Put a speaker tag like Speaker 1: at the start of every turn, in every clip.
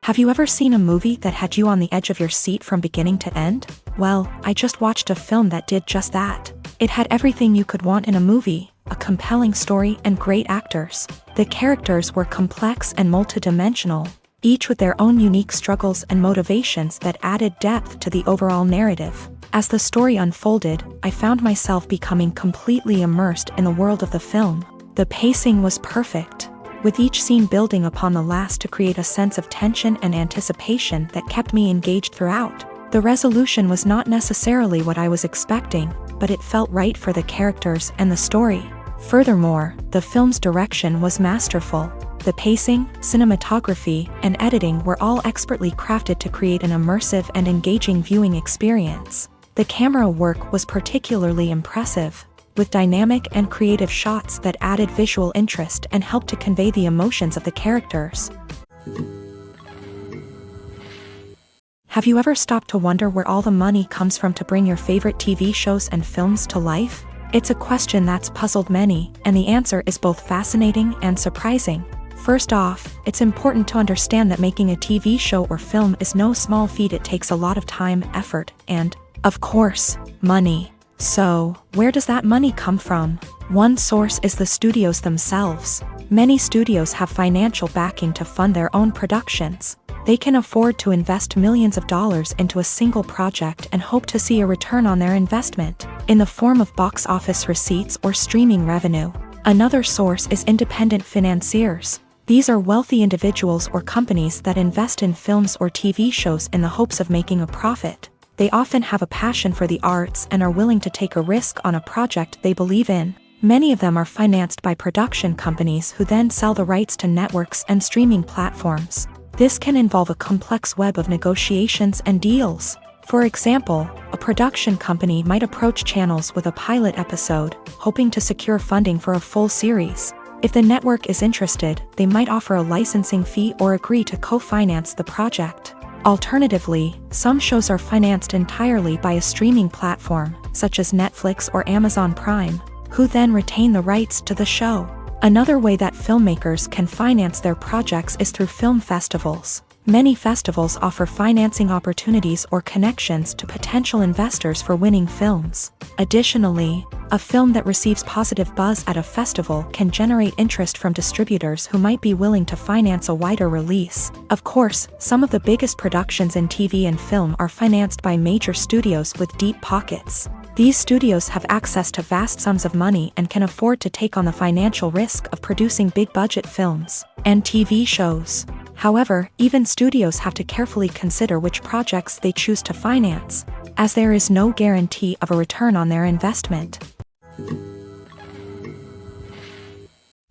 Speaker 1: Have you ever seen a movie that had you on the edge of your seat from beginning to end? Well, I just watched a film that did just that. It had everything you could want in a movie, a compelling story and great actors. The characters were complex and multidimensional, each with their own unique struggles and motivations that added depth to the overall narrative. As the story unfolded, I found myself becoming completely immersed in the world of the film. The pacing was perfect, with each scene building upon the last to create a sense of tension and anticipation that kept me engaged throughout. The resolution was not necessarily what I was expecting, but it felt right for the characters and the story. Furthermore, the film's direction was masterful. The pacing, cinematography, and editing were all expertly crafted to create an immersive and engaging viewing experience. The camera work was particularly impressive, with dynamic and creative shots that added visual interest and helped to convey the emotions of the characters. Have you ever stopped to wonder where all the money comes from to bring your favorite TV shows and films to life? It's a question that's puzzled many, and the answer is both fascinating and surprising. First off, it's important to understand that making a TV show or film is no small feat. It takes a lot of time, effort, and, of course, money. So, where does that money come from? One source is the studios themselves. Many studios have financial backing to fund their own productions. They can afford to invest millions of dollars into a single project and hope to see a return on their investment, in the form of box office receipts or streaming revenue. Another source is independent financiers. These are wealthy individuals or companies that invest in films or TV shows in the hopes of making a profit. They often have a passion for the arts and are willing to take a risk on a project they believe in. Many of them are financed by production companies who then sell the rights to networks and streaming platforms. This can involve a complex web of negotiations and deals. For example, a production company might approach channels with a pilot episode, hoping to secure funding for a full series. If the network is interested, they might offer a licensing fee or agree to co-finance the project. Alternatively, some shows are financed entirely by a streaming platform, such as Netflix or Amazon Prime, who then retain the rights to the show. Another way that filmmakers can finance their projects is through film festivals. Many festivals offer financing opportunities or connections to potential investors for winning films. Additionally, a film that receives positive buzz at a festival can generate interest from distributors who might be willing to finance a wider release. Of course, some of the biggest productions in TV and film are financed by major studios with deep pockets. These studios have access to vast sums of money and can afford to take on the financial risk of producing big-budget films and TV shows. However, even studios have to carefully consider which projects they choose to finance, as there is no guarantee of a return on their investment.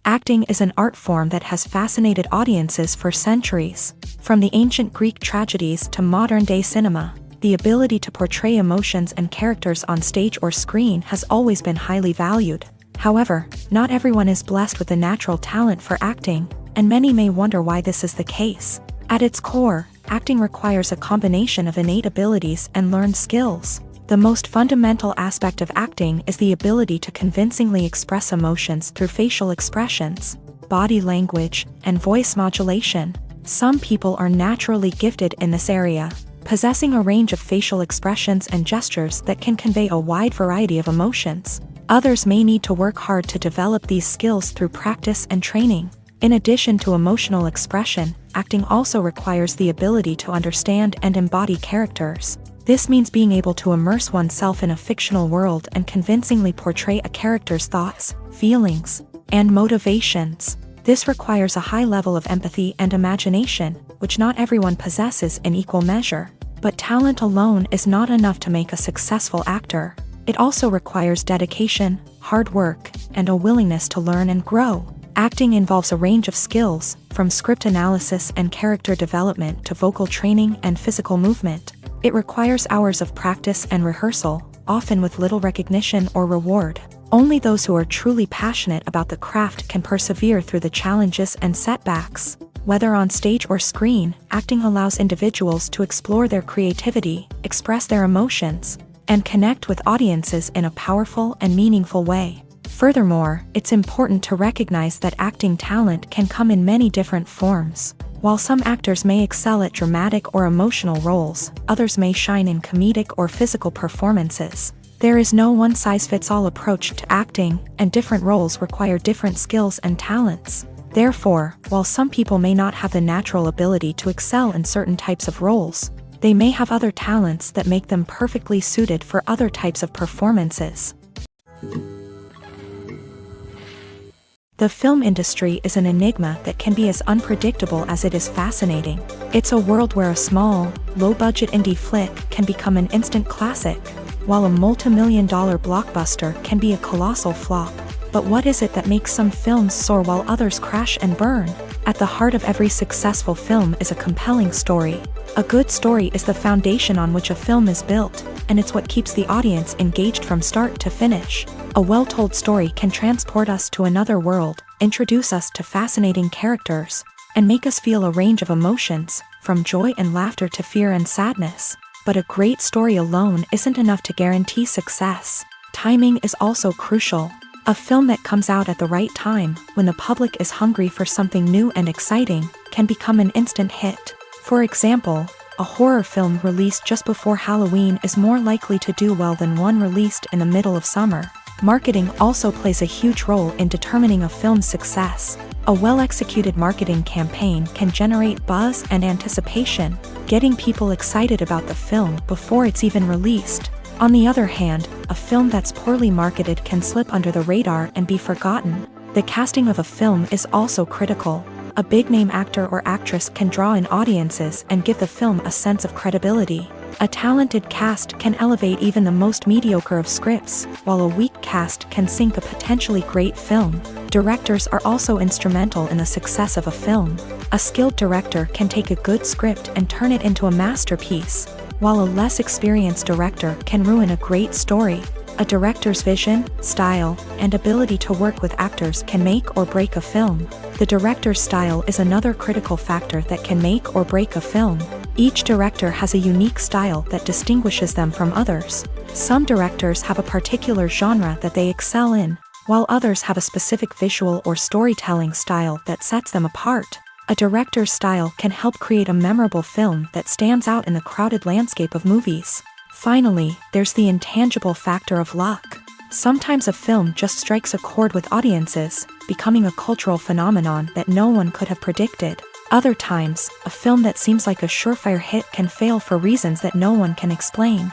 Speaker 1: Acting is an art form that has fascinated audiences for centuries. From the ancient Greek tragedies to modern-day cinema, the ability to portray emotions and characters on stage or screen has always been highly valued. However, not everyone is blessed with the natural talent for acting, and many may wonder why this is the case. At its core, acting requires a combination of innate abilities and learned skills. The most fundamental aspect of acting is the ability to convincingly express emotions through facial expressions, body language, and voice modulation. Some people are naturally gifted in this area, possessing a range of facial expressions and gestures that can convey a wide variety of emotions. Others may need to work hard to develop these skills through practice and training. In addition to emotional expression, acting also requires the ability to understand and embody characters. This means being able to immerse oneself in a fictional world and convincingly portray a character's thoughts, feelings, and motivations. This requires a high level of empathy and imagination, which not everyone possesses in equal measure. But talent alone is not enough to make a successful actor. It also requires dedication, hard work, and a willingness to learn and grow. Acting involves a range of skills, from script analysis and character development to vocal training and physical movement. It requires hours of practice and rehearsal, often with little recognition or reward. Only those who are truly passionate about the craft can persevere through the challenges and setbacks. Whether on stage or screen, acting allows individuals to explore their creativity, express their emotions, and connect with audiences in a powerful and meaningful way. Furthermore, it's important to recognize that acting talent can come in many different forms. While some actors may excel at dramatic or emotional roles, others may shine in comedic or physical performances. There is no one-size-fits-all approach to acting, and different roles require different skills and talents. Therefore, while some people may not have the natural ability to excel in certain types of roles, they may have other talents that make them perfectly suited for other types of performances. The film industry is an enigma that can be as unpredictable as it is fascinating. It's a world where a small, low-budget indie flick can become an instant classic, while a multi-million-dollar blockbuster can be a colossal flop. But what is it that makes some films soar while others crash and burn? At the heart of every successful film is a compelling story. A good story is the foundation on which a film is built, and it's what keeps the audience engaged from start to finish. A well-told story can transport us to another world, introduce us to fascinating characters, and make us feel a range of emotions, from joy and laughter to fear and sadness. But a great story alone isn't enough to guarantee success. Timing is also crucial. A film that comes out at the right time, when the public is hungry for something new and exciting, can become an instant hit. For example, a horror film released just before Halloween is more likely to do well than one released in the middle of summer. Marketing also plays a huge role in determining a film's success. A well-executed marketing campaign can generate buzz and anticipation, getting people excited about the film before it's even released. On the other hand, a film that's poorly marketed can slip under the radar and be forgotten. The casting of a film is also critical. A big-name actor or actress can draw in audiences and give the film a sense of credibility. A talented cast can elevate even the most mediocre of scripts, while a weak cast can sink a potentially great film. Directors are also instrumental in the success of a film. A skilled director can take a good script and turn it into a masterpiece, while a less experienced director can ruin a great story. A director's vision, style, and ability to work with actors can make or break a film. The director's style is another critical factor that can make or break a film. Each director has a unique style that distinguishes them from others. Some directors have a particular genre that they excel in, while others have a specific visual or storytelling style that sets them apart. A director's style can help create a memorable film that stands out in the crowded landscape of movies. Finally, there's the intangible factor of luck. Sometimes a film just strikes a chord with audiences, becoming a cultural phenomenon that no one could have predicted. Other times, a film that seems like a surefire hit can fail for reasons that no one can explain.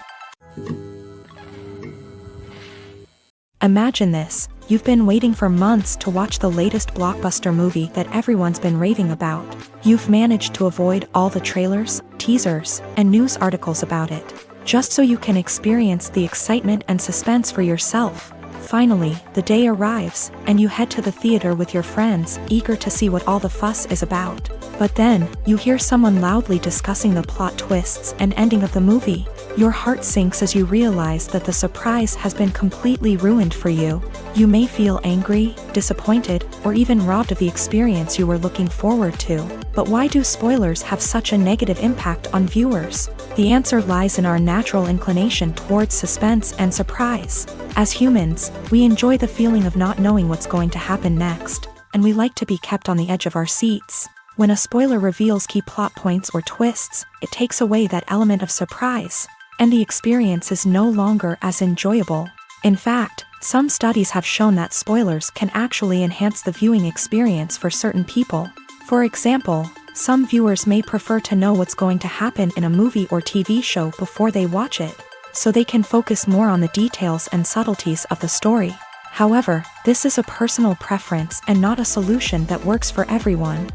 Speaker 1: Imagine this. You've been waiting for months to watch the latest blockbuster movie that everyone's been raving about. You've managed to avoid all the trailers, teasers, and news articles about it, just so you can experience the excitement and suspense for yourself. Finally, the day arrives, and you head to the theater with your friends, eager to see what all the fuss is about. But then, you hear someone loudly discussing the plot twists and ending of the movie. Your heart sinks as you realize that the surprise has been completely ruined for you. You may feel angry, disappointed, or even robbed of the experience you were looking forward to. But why do spoilers have such a negative impact on viewers? The answer lies in our natural inclination towards suspense and surprise. As humans, we enjoy the feeling of not knowing what's going to happen next, and we like to be kept on the edge of our seats. When a spoiler reveals key plot points or twists, it takes away that element of surprise, and the experience is no longer as enjoyable. In fact, some studies have shown that spoilers can actually enhance the viewing experience for certain people. For example, some viewers may prefer to know what's going to happen in a movie or TV show before they watch it, so they can focus more on the details and subtleties of the story. However, this is a personal preference and not a solution that works for everyone.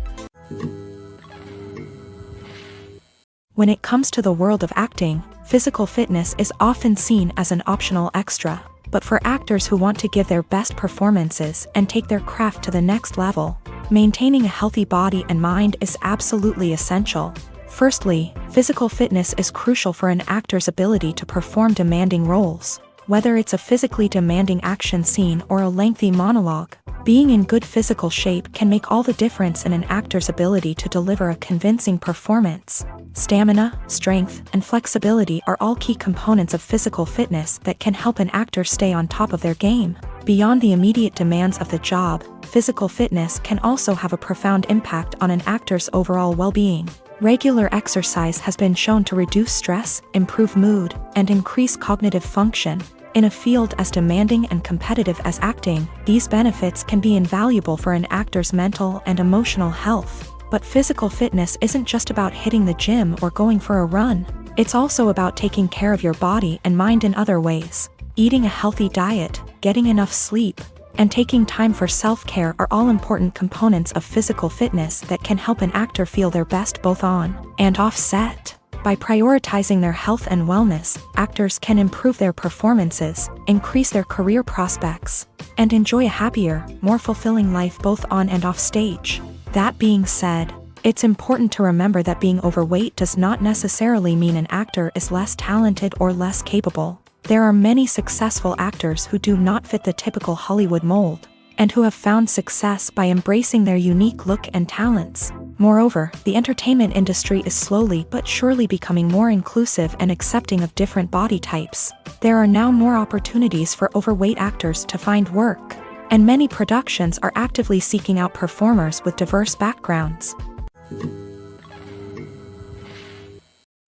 Speaker 1: When it comes to the world of acting, physical fitness is often seen as an optional extra. But for actors who want to give their best performances and take their craft to the next level, maintaining a healthy body and mind is absolutely essential. Firstly, physical fitness is crucial for an actor's ability to perform demanding roles. Whether it's a physically demanding action scene or a lengthy monologue, being in good physical shape can make all the difference in an actor's ability to deliver a convincing performance. Stamina, strength, and flexibility are all key components of physical fitness that can help an actor stay on top of their game. Beyond the immediate demands of the job, physical fitness can also have a profound impact on an actor's overall well-being. Regular exercise has been shown to reduce stress, improve mood, and increase cognitive function. In a field as demanding and competitive as acting, these benefits can be invaluable for an actor's mental and emotional health. But physical fitness isn't just about hitting the gym or going for a run. It's also about taking care of your body and mind in other ways. Eating a healthy diet, getting enough sleep, and taking time for self-care are all important components of physical fitness that can help an actor feel their best both on and off set. By prioritizing their health and wellness, actors can improve their performances, increase their career prospects, and enjoy a happier, more fulfilling life both on and off stage. That being said, it's important to remember that being overweight does not necessarily mean an actor is less talented or less capable. There are many successful actors who do not fit the typical Hollywood mold, and who have found success by embracing their unique look and talents. Moreover, the entertainment industry is slowly but surely becoming more inclusive and accepting of different body types. There are now more opportunities for overweight actors to find work, and many productions are actively seeking out performers with diverse backgrounds.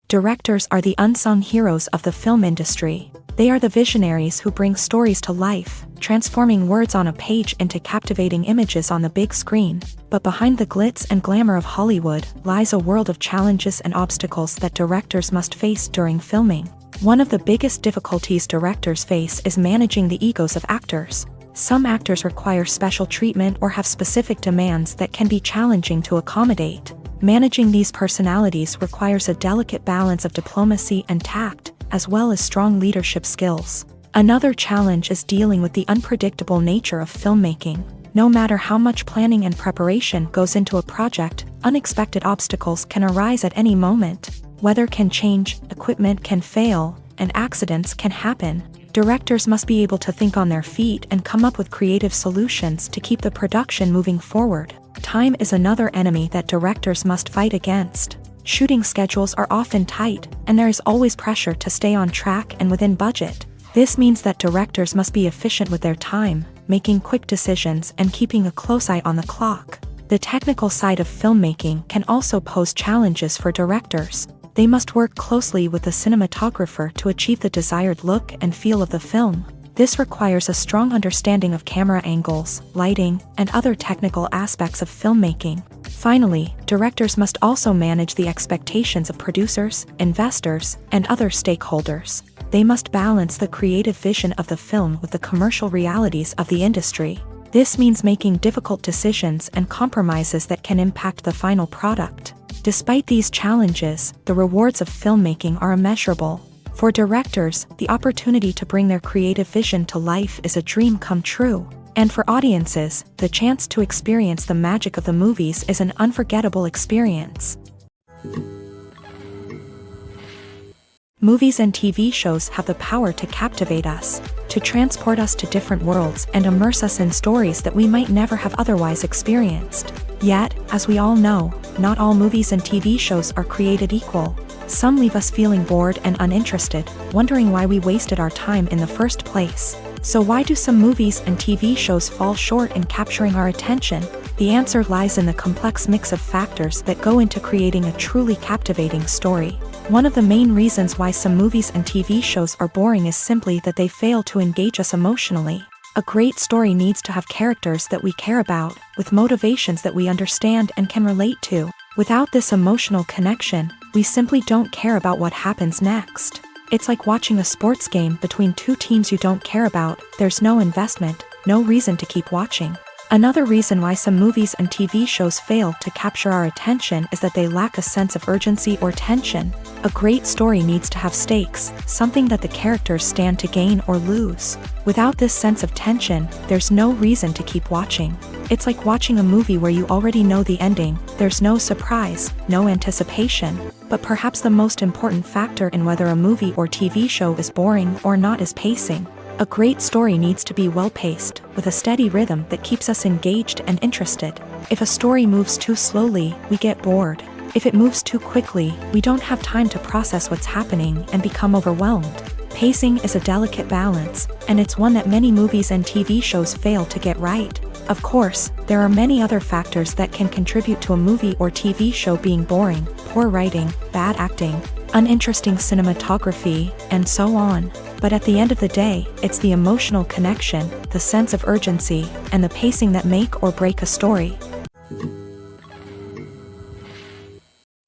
Speaker 1: Directors are the unsung heroes of the film industry. They are the visionaries who bring stories to life, transforming words on a page into captivating images on the big screen. But behind the glitz and glamour of Hollywood lies a world of challenges and obstacles that directors must face during filming. One of the biggest difficulties directors face is managing the egos of actors. Some actors require special treatment or have specific demands that can be challenging to accommodate. Managing these personalities requires a delicate balance of diplomacy and tact, as well as strong leadership skills. Another challenge is dealing with the unpredictable nature of filmmaking. No matter how much planning and preparation goes into a project, unexpected obstacles can arise at any moment. Weather can change, equipment can fail, and accidents can happen. Directors must be able to think on their feet and come up with creative solutions to keep the production moving forward. Time is another enemy that directors must fight against. Shooting schedules are often tight, and there is always pressure to stay on track and within budget. This means that directors must be efficient with their time, making quick decisions and keeping a close eye on the clock. The technical side of filmmaking can also pose challenges for directors. They must work closely with the cinematographer to achieve the desired look and feel of the film. This requires a strong understanding of camera angles, lighting, and other technical aspects of filmmaking. Finally, directors must also manage the expectations of producers, investors, and other stakeholders. They must balance the creative vision of the film with the commercial realities of the industry. This means making difficult decisions and compromises that can impact the final product. Despite these challenges, the rewards of filmmaking are immeasurable. For directors, the opportunity to bring their creative vision to life is a dream come true. And for audiences, the chance to experience the magic of the movies is an unforgettable experience. Movies and TV shows have the power to captivate us, to transport us to different worlds and immerse us in stories that we might never have otherwise experienced. Yet, as we all know, not all movies and TV shows are created equal. Some leave us feeling bored and uninterested, wondering why we wasted our time in the first place. So why do some movies and TV shows fall short in capturing our attention? The answer lies in the complex mix of factors that go into creating a truly captivating story. One of the main reasons why some movies and TV shows are boring is simply that they fail to engage us emotionally. A great story needs to have characters that we care about, with motivations that we understand and can relate to. Without this emotional connection, we simply don't care about what happens next. It's like watching a sports game between two teams you don't care about. There's no investment, no reason to keep watching. Another reason why some movies and TV shows fail to capture our attention is that they lack a sense of urgency or tension. A great story needs to have stakes, something that the characters stand to gain or lose. Without this sense of tension, there's no reason to keep watching. It's like watching a movie where you already know the ending. There's no surprise, no anticipation. But perhaps the most important factor in whether a movie or TV show is boring or not is pacing. A great story needs to be well-paced, with a steady rhythm that keeps us engaged and interested. If a story moves too slowly, we get bored. If it moves too quickly, we don't have time to process what's happening and become overwhelmed. Pacing is a delicate balance, and it's one that many movies and TV shows fail to get right. Of course, there are many other factors that can contribute to a movie or TV show being boring: poor writing, bad acting, uninteresting cinematography, and so on. But at the end of the day, it's the emotional connection, the sense of urgency, and the pacing that make or break a story.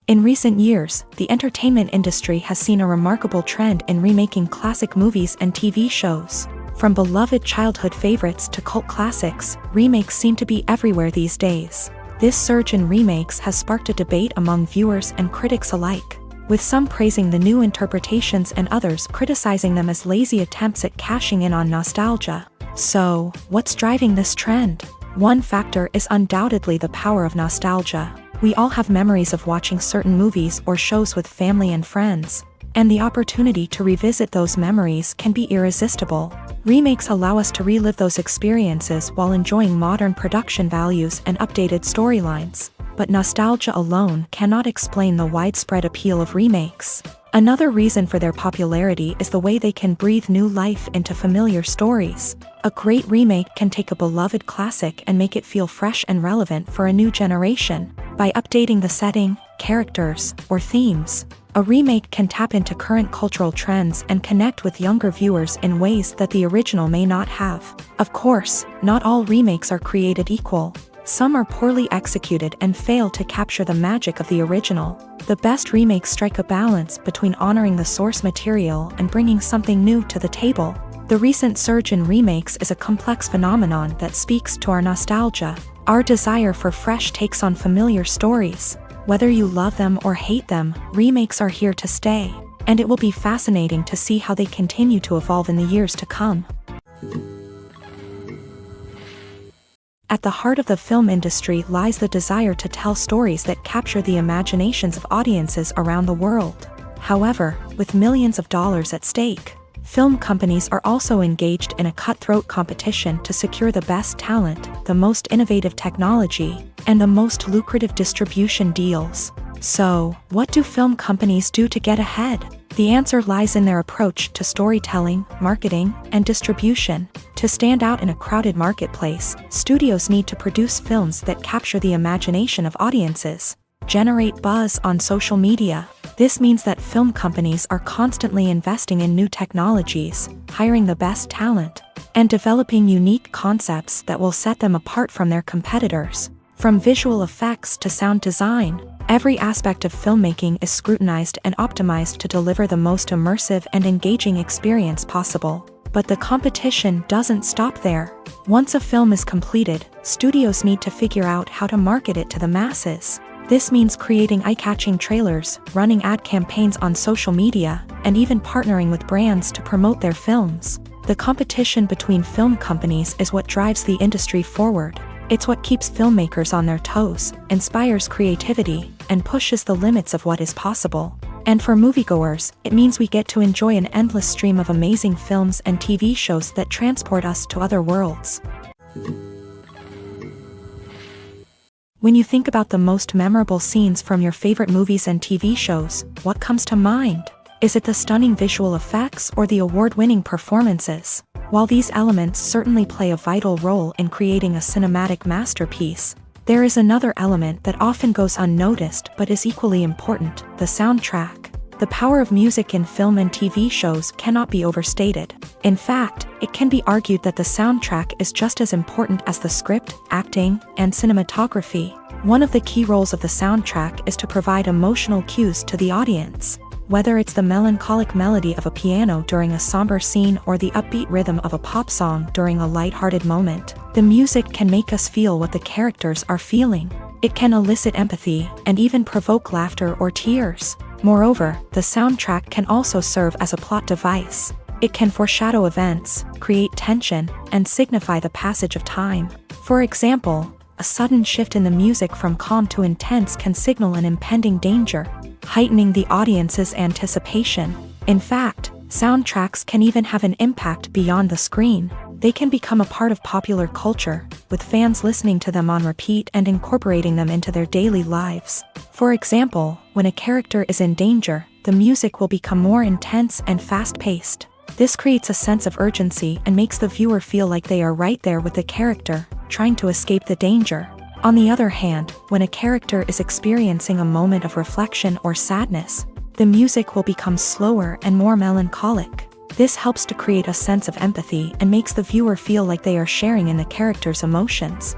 Speaker 1: In recent years, the entertainment industry has seen a remarkable trend in remaking classic movies and TV shows. From beloved childhood favorites to cult classics, remakes seem to be everywhere these days. This surge in remakes has sparked a debate among viewers and critics alike, with some praising the new interpretations and others criticizing them as lazy attempts at cashing in on nostalgia. So, what's driving this trend? One factor is undoubtedly the power of nostalgia. We all have memories of watching certain movies or shows with family and friends, and the opportunity to revisit those memories can be irresistible. Remakes allow us to relive those experiences while enjoying modern production values and updated storylines. But nostalgia alone cannot explain the widespread appeal of remakes. Another reason for their popularity is the way they can breathe new life into familiar stories. A great remake can take a beloved classic and make it feel fresh and relevant for a new generation. By updating the setting, characters, or themes, a remake can tap into current cultural trends and connect with younger viewers in ways that the original may not have. Of course, not all remakes are created equal. Some are poorly executed and fail to capture the magic of the original. The best remakes strike a balance between honoring the source material and bringing something new to the table. The recent surge in remakes is a complex phenomenon that speaks to our nostalgia, our desire for fresh takes on familiar stories. Whether you love them or hate them, remakes are here to stay, and it will be fascinating to see how they continue to evolve in the years to come. At the heart of the film industry lies the desire to tell stories that capture the imaginations of audiences around the world. However, with millions of dollars at stake, film companies are also engaged in a cutthroat competition to secure the best talent, the most innovative technology, and the most lucrative distribution deals. So, what do film companies do to get ahead? The answer lies in their approach to storytelling, marketing, and distribution. To stand out in a crowded marketplace, studios need to produce films that capture the imagination of audiences, generate buzz on social media. This means that film companies are constantly investing in new technologies, hiring the best talent, and developing unique concepts that will set them apart from their competitors. From visual effects to sound design, every aspect of filmmaking is scrutinized and optimized to deliver the most immersive and engaging experience possible. But the competition doesn't stop there. Once a film is completed, studios need to figure out how to market it to the masses. This means creating eye-catching trailers, running ad campaigns on social media, and even partnering with brands to promote their films. The competition between film companies is what drives the industry forward. It's what keeps filmmakers on their toes, inspires creativity, and pushes the limits of what is possible. And for moviegoers, it means we get to enjoy an endless stream of amazing films and TV shows that transport us to other worlds. When you think about the most memorable scenes from your favorite movies and TV shows, what comes to mind? Is it the stunning visual effects or the award-winning performances? While these elements certainly play a vital role in creating a cinematic masterpiece, there is another element that often goes unnoticed but is equally important: the soundtrack. The power of music in film and TV shows cannot be overstated. In fact, it can be argued that the soundtrack is just as important as the script, acting, and cinematography. One of the key roles of the soundtrack is to provide emotional cues to the audience. Whether it's the melancholic melody of a piano during a somber scene or the upbeat rhythm of a pop song during a light-hearted moment, the music can make us feel what the characters are feeling. It can elicit empathy and even provoke laughter or tears. Moreover, the soundtrack can also serve as a plot device. It can foreshadow events, create tension, and signify the passage of time. For example, a sudden shift in the music from calm to intense can signal an impending danger, heightening the audience's anticipation. In fact, soundtracks can even have an impact beyond the screen. They can become a part of popular culture, with fans listening to them on repeat and incorporating them into their daily lives. For example, when a character is in danger, the music will become more intense and fast-paced. This creates a sense of urgency and makes the viewer feel like they are right there with the character, trying to escape the danger. On the other hand, when a character is experiencing a moment of reflection or sadness, the music will become slower and more melancholic. This helps to create a sense of empathy and makes the viewer feel like they are sharing in the character's emotions.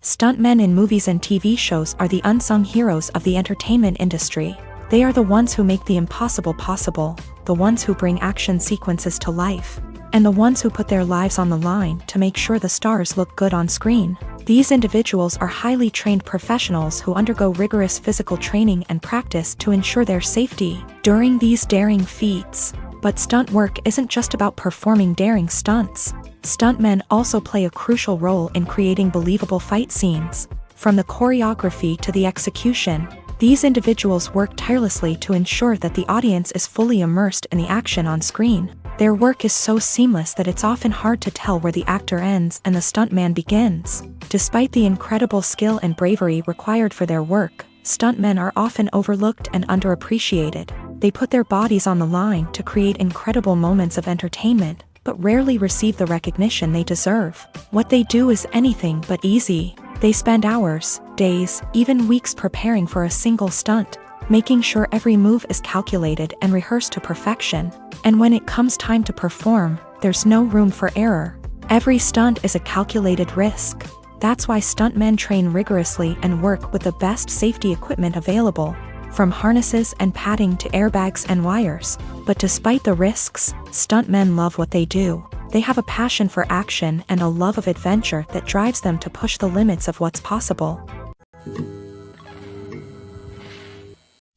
Speaker 1: Stuntmen in movies and TV shows are the unsung heroes of the entertainment industry. They are the ones who make the impossible possible, the ones who bring action sequences to life, and the ones who put their lives on the line to make sure the stars look good on screen. These individuals are highly trained professionals who undergo rigorous physical training and practice to ensure their safety during these daring feats. But stunt work isn't just about performing daring stunts. Stuntmen also play a crucial role in creating believable fight scenes. From the choreography to the execution, these individuals work tirelessly to ensure that the audience is fully immersed in the action on screen. Their work is so seamless that it's often hard to tell where the actor ends and the stuntman begins. Despite the incredible skill and bravery required for their work, stuntmen are often overlooked and underappreciated. They put their bodies on the line to create incredible moments of entertainment, but rarely receive the recognition they deserve. What they do is anything but easy. They spend hours, days, even weeks preparing for a single stunt, making sure every move is calculated and rehearsed to perfection. And when it comes time to perform, there's no room for error. Every stunt is a calculated risk. That's why stuntmen train rigorously and work with the best safety equipment available, from harnesses and padding to airbags and wires. But despite the risks, stuntmen love what they do. They have a passion for action and a love of adventure that drives them to push the limits of what's possible.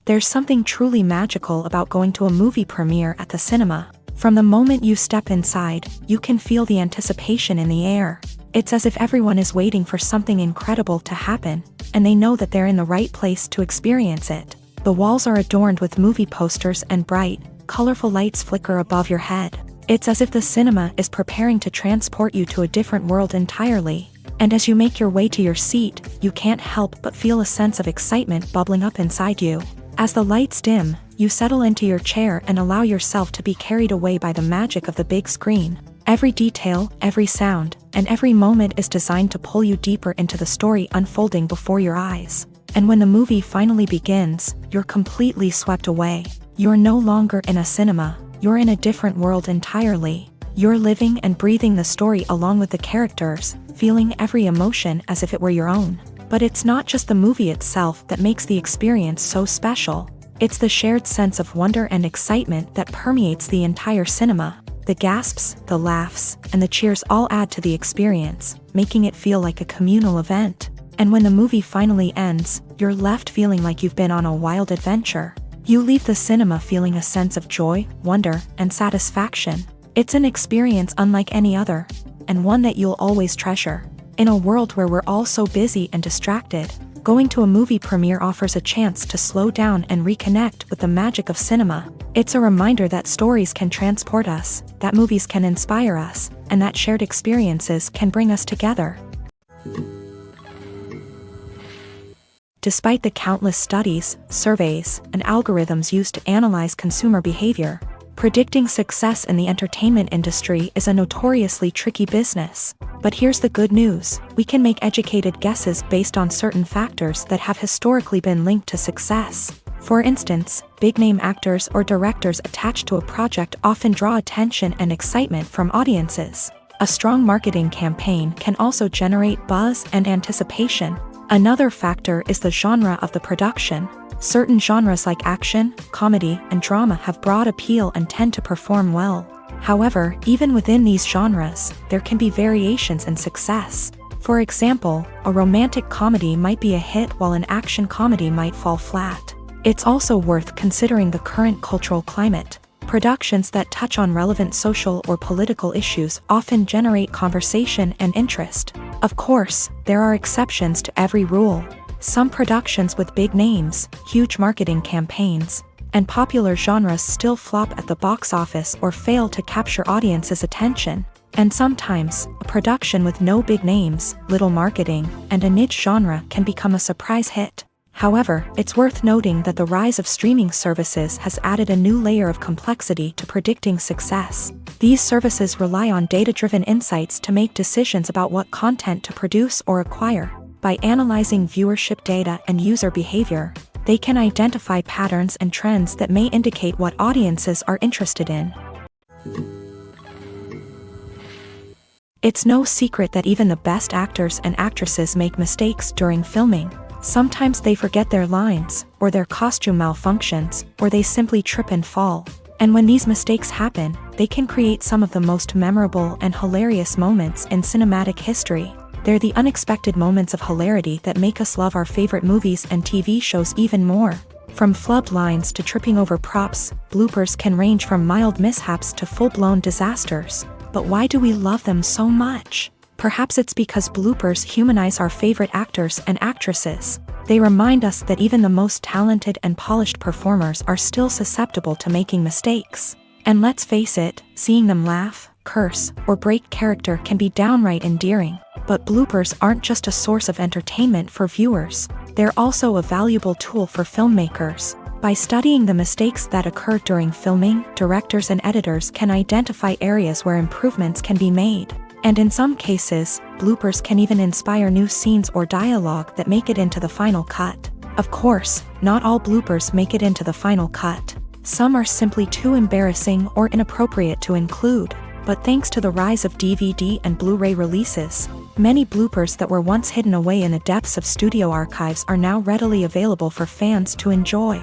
Speaker 1: There's something truly magical about going to a movie premiere at the cinema. From the moment you step inside, you can feel the anticipation in the air. It's as if everyone is waiting for something incredible to happen, and they know that they're in the right place to experience it. The walls are adorned with movie posters and bright, colorful lights flicker above your head. It's as if the cinema is preparing to transport you to a different world entirely. And as you make your way to your seat, you can't help but feel a sense of excitement bubbling up inside you. As the lights dim, you settle into your chair and allow yourself to be carried away by the magic of the big screen. Every detail, every sound, and every moment is designed to pull you deeper into the story unfolding before your eyes. And when the movie finally begins, you're completely swept away. You're no longer in a cinema, you're in a different world entirely. You're living and breathing the story along with the characters, feeling every emotion as if it were your own. But it's not just the movie itself that makes the experience so special. It's the shared sense of wonder and excitement that permeates the entire cinema. The gasps, the laughs, and the cheers all add to the experience, making it feel like a communal event. And when the movie finally ends, you're left feeling like you've been on a wild adventure. You leave the cinema feeling a sense of joy, wonder, and satisfaction. It's an experience unlike any other, and one that you'll always treasure. In a world where we're all so busy and distracted, going to a movie premiere offers a chance to slow down and reconnect with the magic of cinema. It's a reminder that stories can transport us, that movies can inspire us, and that shared experiences can bring us together. Despite the countless studies, surveys, and algorithms used to analyze consumer behavior, predicting success in the entertainment industry is a notoriously tricky business. But here's the good news: we can make educated guesses based on certain factors that have historically been linked to success. For instance, big-name actors or directors attached to a project often draw attention and excitement from audiences. A strong marketing campaign can also generate buzz and anticipation. Another factor is the genre of the production. Certain genres like action, comedy, and drama have broad appeal and tend to perform well. However, even within these genres, there can be variations in success. For example, a romantic comedy might be a hit while an action comedy might fall flat. It's also worth considering the current cultural climate. Productions that touch on relevant social or political issues often generate conversation and interest. Of course, there are exceptions to every rule. Some productions with big names, huge marketing campaigns, and popular genres still flop at the box office or fail to capture audiences' attention. And sometimes, a production with no big names, little marketing, and a niche genre can become a surprise hit. However, it's worth noting that the rise of streaming services has added a new layer of complexity to predicting success. These services rely on data-driven insights to make decisions about what content to produce or acquire. By analyzing viewership data and user behavior, they can identify patterns and trends that may indicate what audiences are interested in. It's no secret that even the best actors and actresses make mistakes during filming. Sometimes they forget their lines, or their costume malfunctions, or they simply trip and fall. And when these mistakes happen, they can create some of the most memorable and hilarious moments in cinematic history. They're the unexpected moments of hilarity that make us love our favorite movies and TV shows even more. From flubbed lines to tripping over props, bloopers can range from mild mishaps to full-blown disasters. But why do we love them so much? Perhaps it's because bloopers humanize our favorite actors and actresses. They remind us that even the most talented and polished performers are still susceptible to making mistakes. And let's face it, seeing them laugh, curse, or break character can be downright endearing. But bloopers aren't just a source of entertainment for viewers. They're also a valuable tool for filmmakers. By studying the mistakes that occur during filming, directors and editors can identify areas where improvements can be made. And in some cases, bloopers can even inspire new scenes or dialogue that make it into the final cut. Of course, not all bloopers make it into the final cut. Some are simply too embarrassing or inappropriate to include. But thanks to the rise of DVD and Blu-ray releases, many bloopers that were once hidden away in the depths of studio archives are now readily available for fans to enjoy.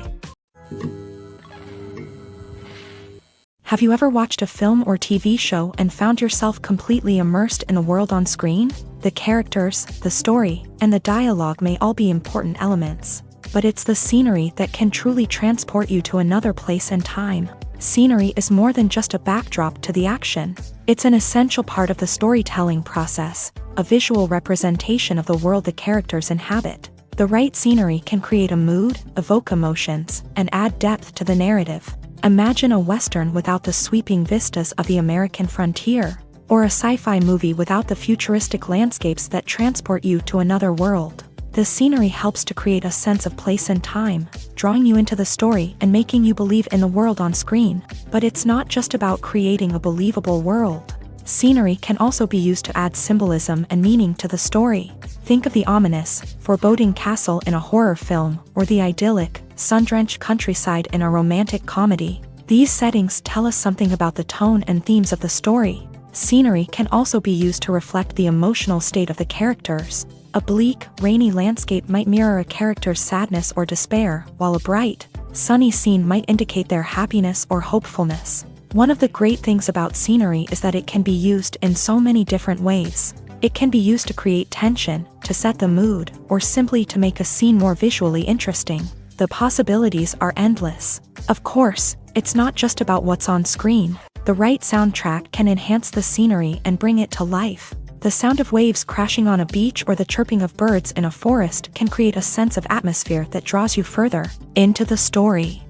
Speaker 1: Have you ever watched a film or TV show and found yourself completely immersed in the world on screen? The characters, the story, and the dialogue may all be important elements, but it's the scenery that can truly transport you to another place and time. Scenery is more than just a backdrop to the action. It's an essential part of the storytelling process, a visual representation of the world the characters inhabit. The right scenery can create a mood, evoke emotions, and add depth to the narrative. Imagine a Western without the sweeping vistas of the American frontier, or a sci-fi movie without the futuristic landscapes that transport you to another world. The scenery helps to create a sense of place and time, drawing you into the story and making you believe in the world on screen. But it's not just about creating a believable world. Scenery can also be used to add symbolism and meaning to the story. Think of the ominous, foreboding castle in a horror film, or the idyllic, sun-drenched countryside in a romantic comedy. These settings tell us something about the tone and themes of the story. Scenery can also be used to reflect the emotional state of the characters. A bleak, rainy landscape might mirror a character's sadness or despair, while a bright, sunny scene might indicate their happiness or hopefulness. One of the great things about scenery is that it can be used in so many different ways. It can be used to create tension, to set the mood, or simply to make a scene more visually interesting. The possibilities are endless. Of course, it's not just about what's on screen. The right soundtrack can enhance the scenery and bring it to life. The sound of waves crashing on a beach or the chirping of birds in a forest can create a sense of atmosphere that draws you further into the story.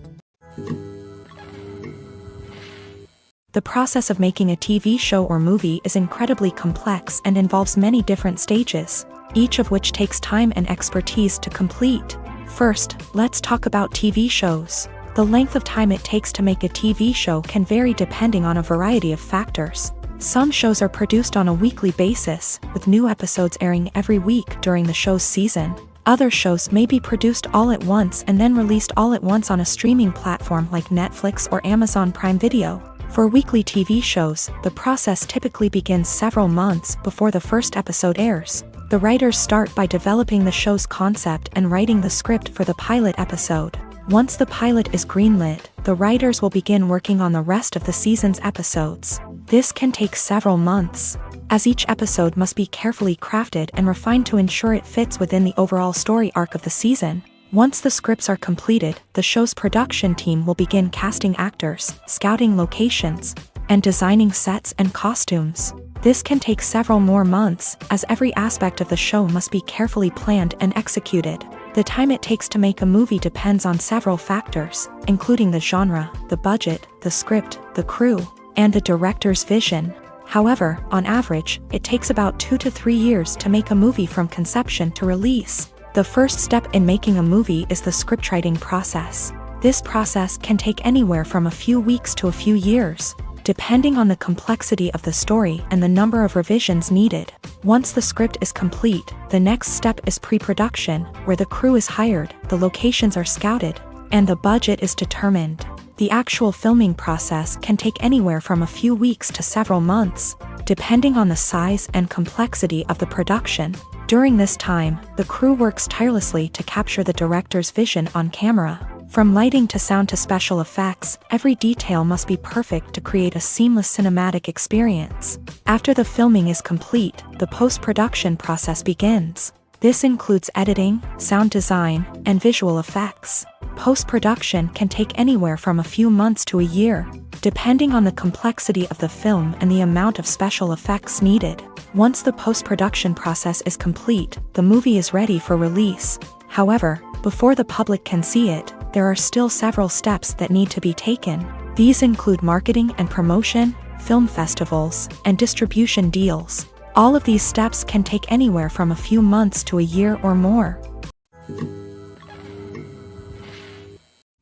Speaker 1: The process of making a TV show or movie is incredibly complex and involves many different stages, each of which takes time and expertise to complete. First, let's talk about TV shows. The length of time it takes to make a TV show can vary depending on a variety of factors. Some shows are produced on a weekly basis, with new episodes airing every week during the show's season. Other shows may be produced all at once and then released all at once on a streaming platform like Netflix or Amazon Prime Video. For weekly TV shows, the process typically begins several months before the first episode airs. The writers start by developing the show's concept and writing the script for the pilot episode. Once the pilot is greenlit, the writers will begin working on the rest of the season's episodes. This can take several months, as each episode must be carefully crafted and refined to ensure it fits within the overall story arc of the season. Once the scripts are completed, the show's production team will begin casting actors, scouting locations, and designing sets and costumes. This can take several more months, as every aspect of the show must be carefully planned and executed. The time it takes to make a movie depends on several factors, including the genre, the budget, the script, the crew, and the director's vision. However, on average, it takes about 2 to 3 years to make a movie from conception to release. The first step in making a movie is the scriptwriting process. This process can take anywhere from a few weeks to a few years, depending on the complexity of the story and the number of revisions needed. Once the script is complete, the next step is pre-production, where the crew is hired, the locations are scouted, and the budget is determined. The actual filming process can take anywhere from a few weeks to several months, depending on the size and complexity of the production. During this time, the crew works tirelessly to capture the director's vision on camera. From lighting to sound to special effects, every detail must be perfect to create a seamless cinematic experience. After the filming is complete, the post-production process begins. This includes editing, sound design, and visual effects. Post-production can take anywhere from a few months to a year, depending on the complexity of the film and the amount of special effects needed. Once the post-production process is complete, the movie is ready for release. However, before the public can see it, there are still several steps that need to be taken. These include marketing and promotion, film festivals, and distribution deals. All of these steps can take anywhere from a few months to a year or more.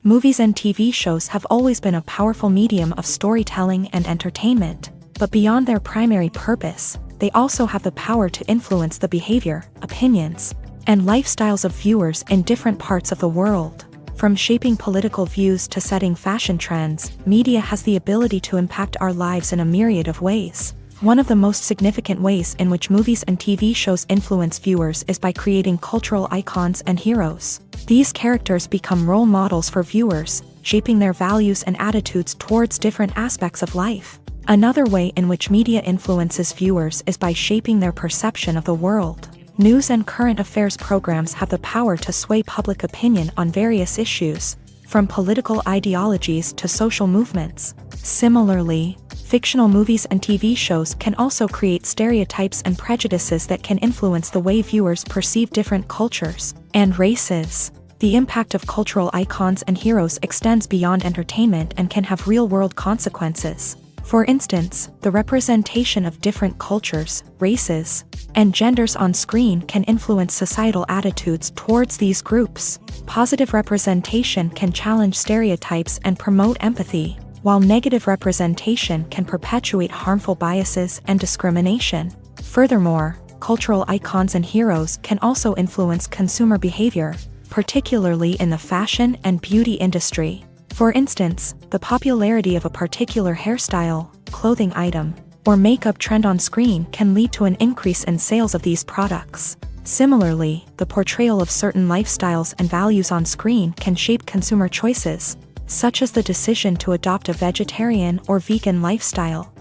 Speaker 1: Movies and TV shows have always been a powerful medium of storytelling and entertainment, but beyond their primary purpose, they also have the power to influence the behavior, opinions, and lifestyles of viewers in different parts of the world. From shaping political views to setting fashion trends, media has the ability to impact our lives in a myriad of ways. One of the most significant ways in which movies and TV shows influence viewers is by creating cultural icons and heroes. These characters become role models for viewers, shaping their values and attitudes towards different aspects of life. Another way in which media influences viewers is by shaping their perception of the world. News and current affairs programs have the power to sway public opinion on various issues, from political ideologies to social movements. Similarly, fictional movies and TV shows can also create stereotypes and prejudices that can influence the way viewers perceive different cultures and races. The impact of cultural icons and heroes extends beyond entertainment and can have real-world consequences. For instance, the representation of different cultures, races, and genders on screen can influence societal attitudes towards these groups. Positive representation can challenge stereotypes and promote empathy, while negative representation can perpetuate harmful biases and discrimination. Furthermore, cultural icons and heroes can also influence consumer behavior, particularly in the fashion and beauty industry. For instance, the popularity of a particular hairstyle, clothing item, or makeup trend on screen can lead to an increase in sales of these products. Similarly, the portrayal of certain lifestyles and values on screen can shape consumer choices, such as the decision to adopt a vegetarian or vegan lifestyle.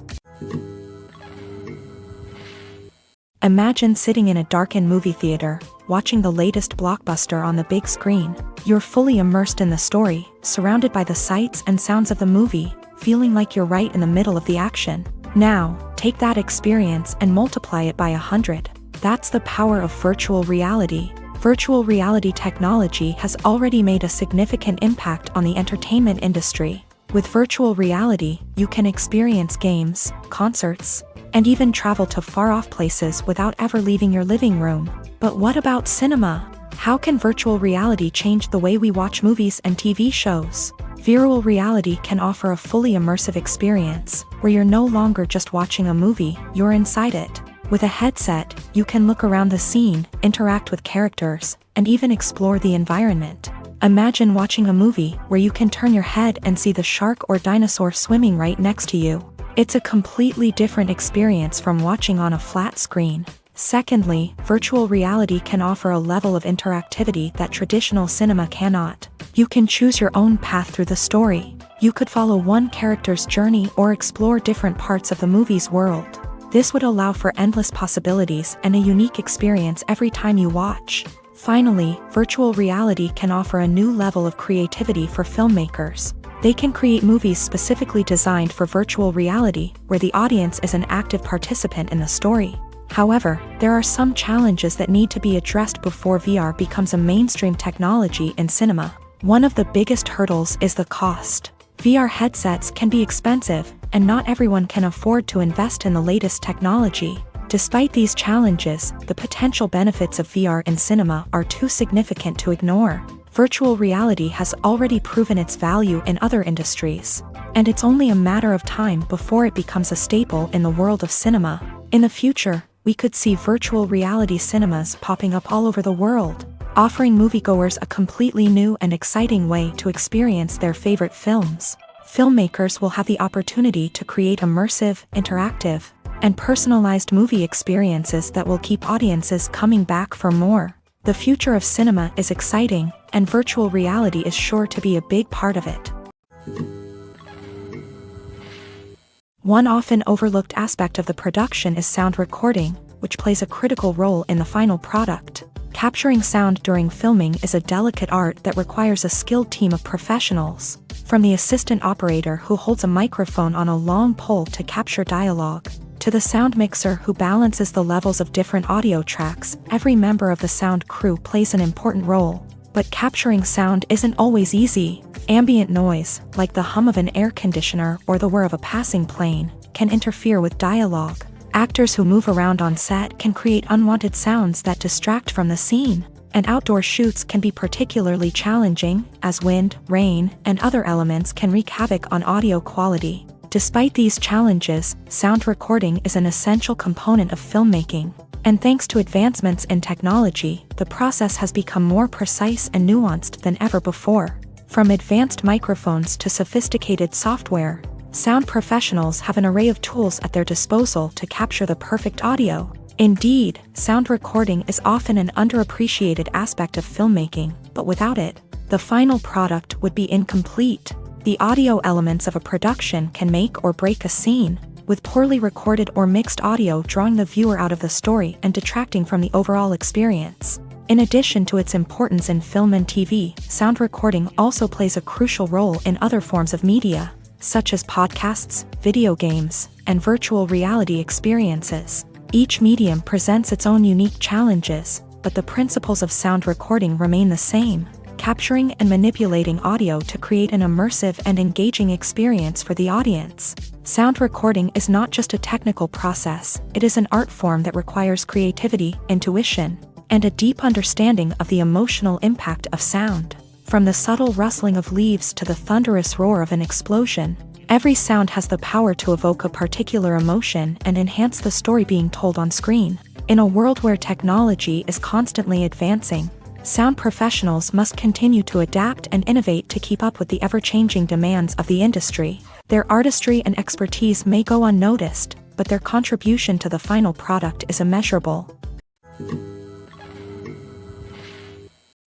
Speaker 1: Imagine sitting in a darkened movie theater, watching the latest blockbuster on the big screen. You're fully immersed in the story, surrounded by the sights and sounds of the movie, feeling like you're right in the middle of the action. Now, take that experience and multiply it by 100. That's the power of virtual reality. Virtual reality technology has already made a significant impact on the entertainment industry. With virtual reality, you can experience games, concerts, and even travel to far-off places without ever leaving your living room. But what about cinema? How can virtual reality change the way we watch movies and TV shows? Virtual reality can offer a fully immersive experience, where you're no longer just watching a movie, you're inside it. With a headset, you can look around the scene, interact with characters, and even explore the environment. Imagine watching a movie where you can turn your head and see the shark or dinosaur swimming right next to you. It's a completely different experience from watching on a flat screen. Secondly, virtual reality can offer a level of interactivity that traditional cinema cannot. You can choose your own path through the story. You could follow one character's journey or explore different parts of the movie's world. This would allow for endless possibilities and a unique experience every time you watch. Finally, virtual reality can offer a new level of creativity for filmmakers. They can create movies specifically designed for virtual reality, where the audience is an active participant in the story. However, there are some challenges that need to be addressed before VR becomes a mainstream technology in cinema. One of the biggest hurdles is the cost. VR headsets can be expensive, and not everyone can afford to invest in the latest technology. Despite these challenges, the potential benefits of VR in cinema are too significant to ignore. Virtual reality has already proven its value in other industries, and it's only a matter of time before it becomes a staple in the world of cinema. In the future, we could see virtual reality cinemas popping up all over the world, offering moviegoers a completely new and exciting way to experience their favorite films. Filmmakers will have the opportunity to create immersive, interactive, and personalized movie experiences that will keep audiences coming back for more. The future of cinema is exciting, and virtual reality is sure to be a big part of it. One often overlooked aspect of the production is sound recording, which plays a critical role in the final product. Capturing sound during filming is a delicate art that requires a skilled team of professionals, from the assistant operator who holds a microphone on a long pole to capture dialogue, to the sound mixer who balances the levels of different audio tracks. Every member of the sound crew plays an important role. But capturing sound isn't always easy. Ambient noise, like the hum of an air conditioner or the whir of a passing plane, can interfere with dialogue. Actors who move around on set can create unwanted sounds that distract from the scene. And outdoor shoots can be particularly challenging, as wind, rain, and other elements can wreak havoc on audio quality. Despite these challenges, sound recording is an essential component of filmmaking. And thanks to advancements in technology, the process has become more precise and nuanced than ever before. From advanced microphones to sophisticated software, sound professionals have an array of tools at their disposal to capture the perfect audio. Indeed, sound recording is often an underappreciated aspect of filmmaking, but without it, the final product would be incomplete. The audio elements of a production can make or break a scene, with poorly recorded or mixed audio drawing the viewer out of the story and detracting from the overall experience. In addition to its importance in film and TV, sound recording also plays a crucial role in other forms of media, such as podcasts, video games, and virtual reality experiences. Each medium presents its own unique challenges, but the principles of sound recording remain the same: capturing and manipulating audio to create an immersive and engaging experience for the audience. Sound recording is not just a technical process, it is an art form that requires creativity, intuition, and a deep understanding of the emotional impact of sound. From the subtle rustling of leaves to the thunderous roar of an explosion, every sound has the power to evoke a particular emotion and enhance the story being told on screen. In a world where technology is constantly advancing, sound professionals must continue to adapt and innovate to keep up with the ever-changing demands of the industry. Their artistry and expertise may go unnoticed, but their contribution to the final product is immeasurable.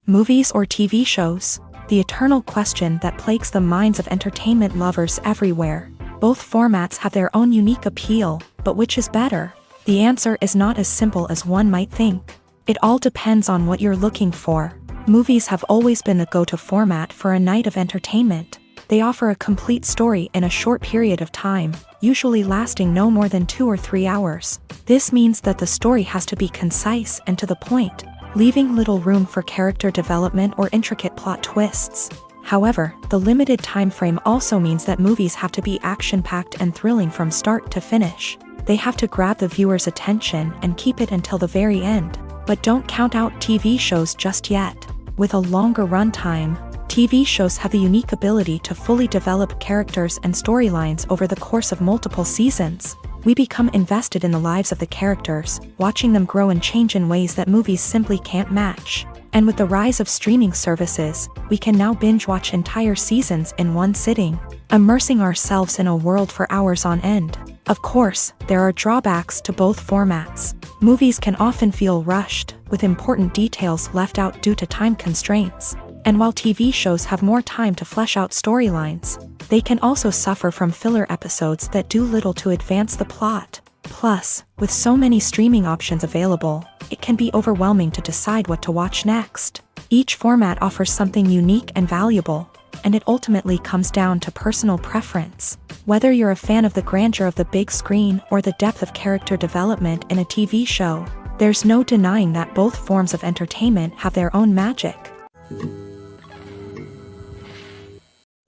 Speaker 1: Movies or TV shows? The eternal question that plagues the minds of entertainment lovers everywhere. Both formats have their own unique appeal, but which is better? The answer is not as simple as one might think. It all depends on what you're looking for. Movies have always been the go-to format for a night of entertainment. They offer a complete story in a short period of time, usually lasting no more than 2 or 3 hours. This means that the story has to be concise and to the point, leaving little room for character development or intricate plot twists. However, the limited time frame also means that movies have to be action-packed and thrilling from start to finish. They have to grab the viewer's attention and keep it until the very end. But don't count out TV shows just yet. With a longer runtime, TV shows have the unique ability to fully develop characters and storylines over the course of multiple seasons. We become invested in the lives of the characters, watching them grow and change in ways that movies simply can't match. And with the rise of streaming services, we can now binge-watch entire seasons in one sitting, immersing ourselves in a world for hours on end. Of course, there are drawbacks to both formats. Movies can often feel rushed, with important details left out due to time constraints. And while TV shows have more time to flesh out storylines, they can also suffer from filler episodes that do little to advance the plot. Plus, with so many streaming options available, it can be overwhelming to decide what to watch next. Each format offers something unique and valuable, and it ultimately comes down to personal preference. Whether you're a fan of the grandeur of the big screen or the depth of character development in a TV show, there's no denying that both forms of entertainment have their own magic.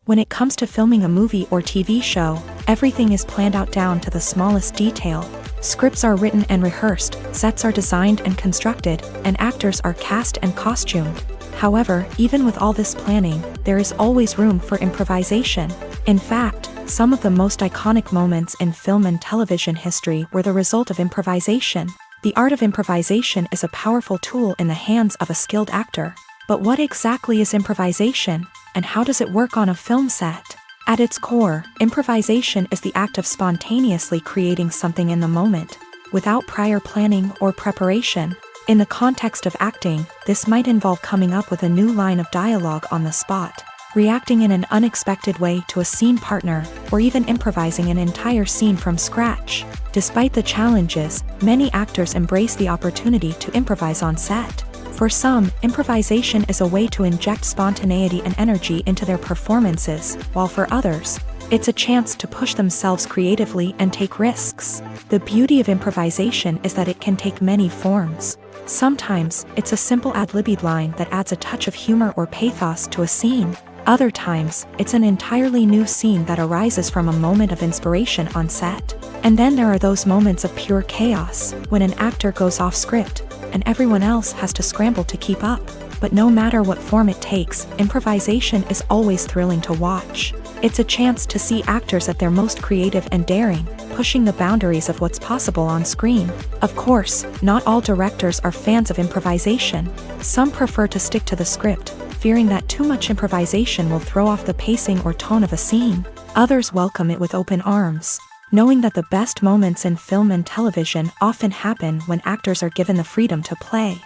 Speaker 1: When it comes to filming a movie or TV show, everything is planned out down to the smallest detail. Scripts are written and rehearsed, sets are designed and constructed, and actors are cast and costumed. However, even with all this planning, there is always room for improvisation. In fact, some of the most iconic moments in film and television history were the result of improvisation. The art of improvisation is a powerful tool in the hands of a skilled actor. But what exactly is improvisation, and how does it work on a film set? At its core, improvisation is the act of spontaneously creating something in the moment, without prior planning or preparation. In the context of acting, this might involve coming up with a new line of dialogue on the spot, reacting in an unexpected way to a scene partner, or even improvising an entire scene from scratch. Despite the challenges, many actors embrace the opportunity to improvise on set. For some, improvisation is a way to inject spontaneity and energy into their performances, while for others, it's a chance to push themselves creatively and take risks. The beauty of improvisation is that it can take many forms. Sometimes, it's a simple ad-libbed line that adds a touch of humor or pathos to a scene. Other times, it's an entirely new scene that arises from a moment of inspiration on set. And then there are those moments of pure chaos, when an actor goes off script, and everyone else has to scramble to keep up. But no matter what form it takes, improvisation is always thrilling to watch. It's a chance to see actors at their most creative and daring, pushing the boundaries of what's possible on screen. Of course, not all directors are fans of improvisation. Some prefer to stick to the script, fearing that too much improvisation will throw off the pacing or tone of a scene. Others welcome it with open arms, knowing that the best moments in film and television often happen when actors are given the freedom to play.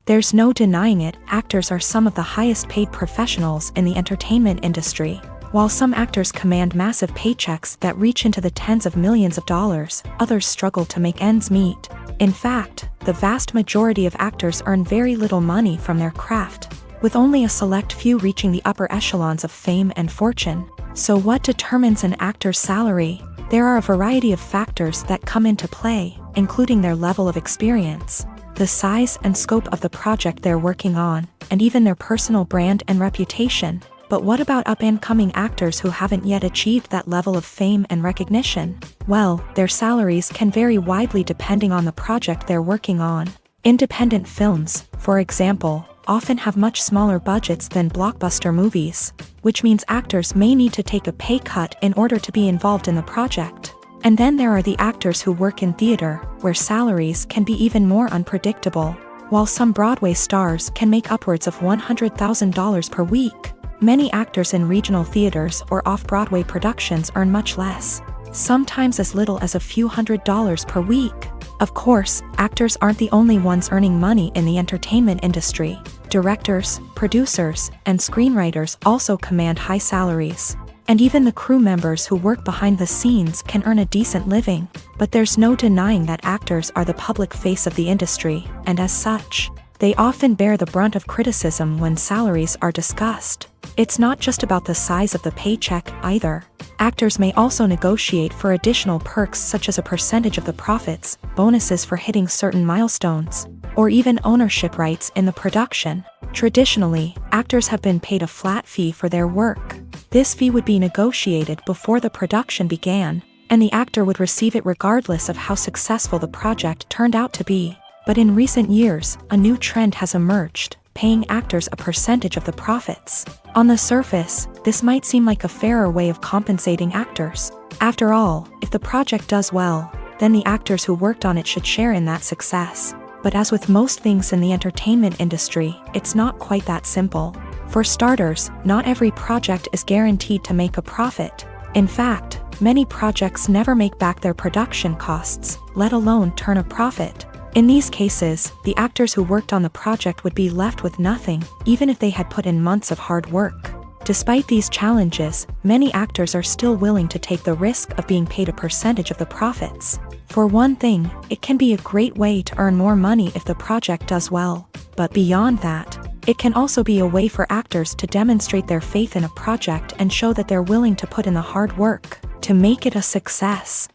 Speaker 1: There's no denying it, actors are some of the highest paid professionals in the entertainment industry. While some actors command massive paychecks that reach into the tens of millions of dollars, others struggle to make ends meet. In fact, the vast majority of actors earn very little money from their craft, with only a select few reaching the upper echelons of fame and fortune. So what determines an actor's salary? There are a variety of factors that come into play, including their level of experience, the size and scope of the project they're working on, and even their personal brand and reputation. But what about up-and-coming actors who haven't yet achieved that level of fame and recognition? Well, their salaries can vary widely depending on the project they're working on. Independent films, for example, often have much smaller budgets than blockbuster movies, which means actors may need to take a pay cut in order to be involved in the project. And then there are the actors who work in theater, where salaries can be even more unpredictable. While some Broadway stars can make upwards of $100,000 per week, many actors in regional theaters or off-Broadway productions earn much less, sometimes as little as a few $100s per week. Of course, actors aren't the only ones earning money in the entertainment industry. Directors, producers, and screenwriters also command high salaries. And even the crew members who work behind the scenes can earn a decent living. But there's no denying that actors are the public face of the industry, and as such, they often bear the brunt of criticism when salaries are discussed. It's not just about the size of the paycheck, either. Actors may also negotiate for additional perks such as a percentage of the profits, bonuses for hitting certain milestones, or even ownership rights in the production. Traditionally, actors have been paid a flat fee for their work. This fee would be negotiated before the production began, and the actor would receive it regardless of how successful the project turned out to be. But in recent years, a new trend has emerged, paying actors a percentage of the profits. On the surface, this might seem like a fairer way of compensating actors. After all, if the project does well, then the actors who worked on it should share in that success. But as with most things in the entertainment industry, it's not quite that simple. For starters, not every project is guaranteed to make a profit. In fact, many projects never make back their production costs, let alone turn a profit. In these cases, the actors who worked on the project would be left with nothing, even if they had put in months of hard work. Despite these challenges, many actors are still willing to take the risk of being paid a percentage of the profits. For one thing, it can be a great way to earn more money if the project does well. But beyond that, it can also be a way for actors to demonstrate their faith in a project and show that they're willing to put in the hard work to make it a success.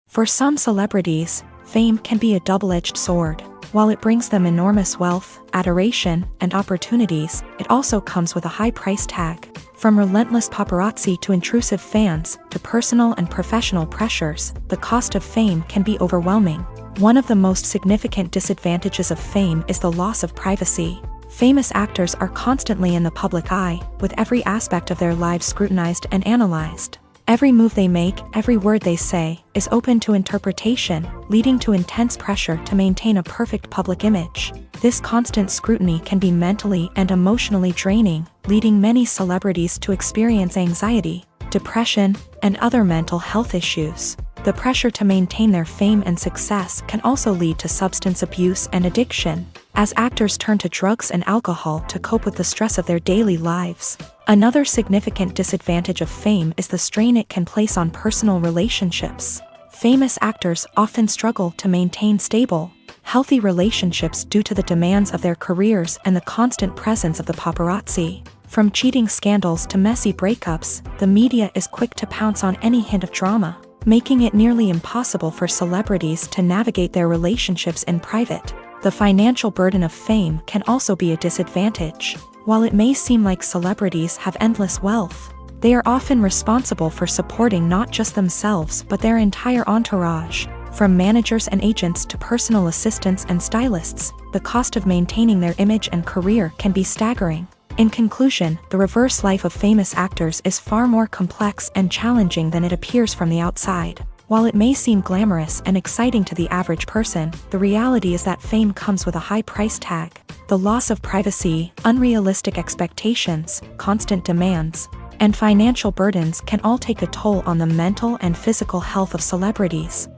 Speaker 1: For some celebrities, fame can be a double-edged sword. While it brings them enormous wealth, adoration, and opportunities, it also comes with a high price tag. From relentless paparazzi to intrusive fans, to personal and professional pressures, the cost of fame can be overwhelming. One of the most significant disadvantages of fame is the loss of privacy. Famous actors are constantly in the public eye, with every aspect of their lives scrutinized and analyzed. Every move they make, every word they say, is open to interpretation, leading to intense pressure to maintain a perfect public image. This constant scrutiny can be mentally and emotionally draining, leading many celebrities to experience anxiety, depression, and other mental health issues. The pressure to maintain their fame and success can also lead to substance abuse and addiction, as actors turn to drugs and alcohol to cope with the stress of their daily lives. Another significant disadvantage of fame is the strain it can place on personal relationships. Famous actors often struggle to maintain stable, healthy relationships due to the demands of their careers and the constant presence of the paparazzi. From cheating scandals to messy breakups, the media is quick to pounce on any hint of drama, making it nearly impossible for celebrities to navigate their relationships in private. The financial burden of fame can also be a disadvantage. While it may seem like celebrities have endless wealth, they are often responsible for supporting not just themselves but their entire entourage. From managers and agents to personal assistants and stylists, the cost of maintaining their image and career can be staggering. In conclusion, the reverse life of famous actors is far more complex and challenging than it appears from the outside. While it may seem glamorous and exciting to the average person, the reality is that fame comes with a high price tag. The loss of privacy, unrealistic expectations, constant demands, and financial burdens can all take a toll on the mental and physical health of celebrities.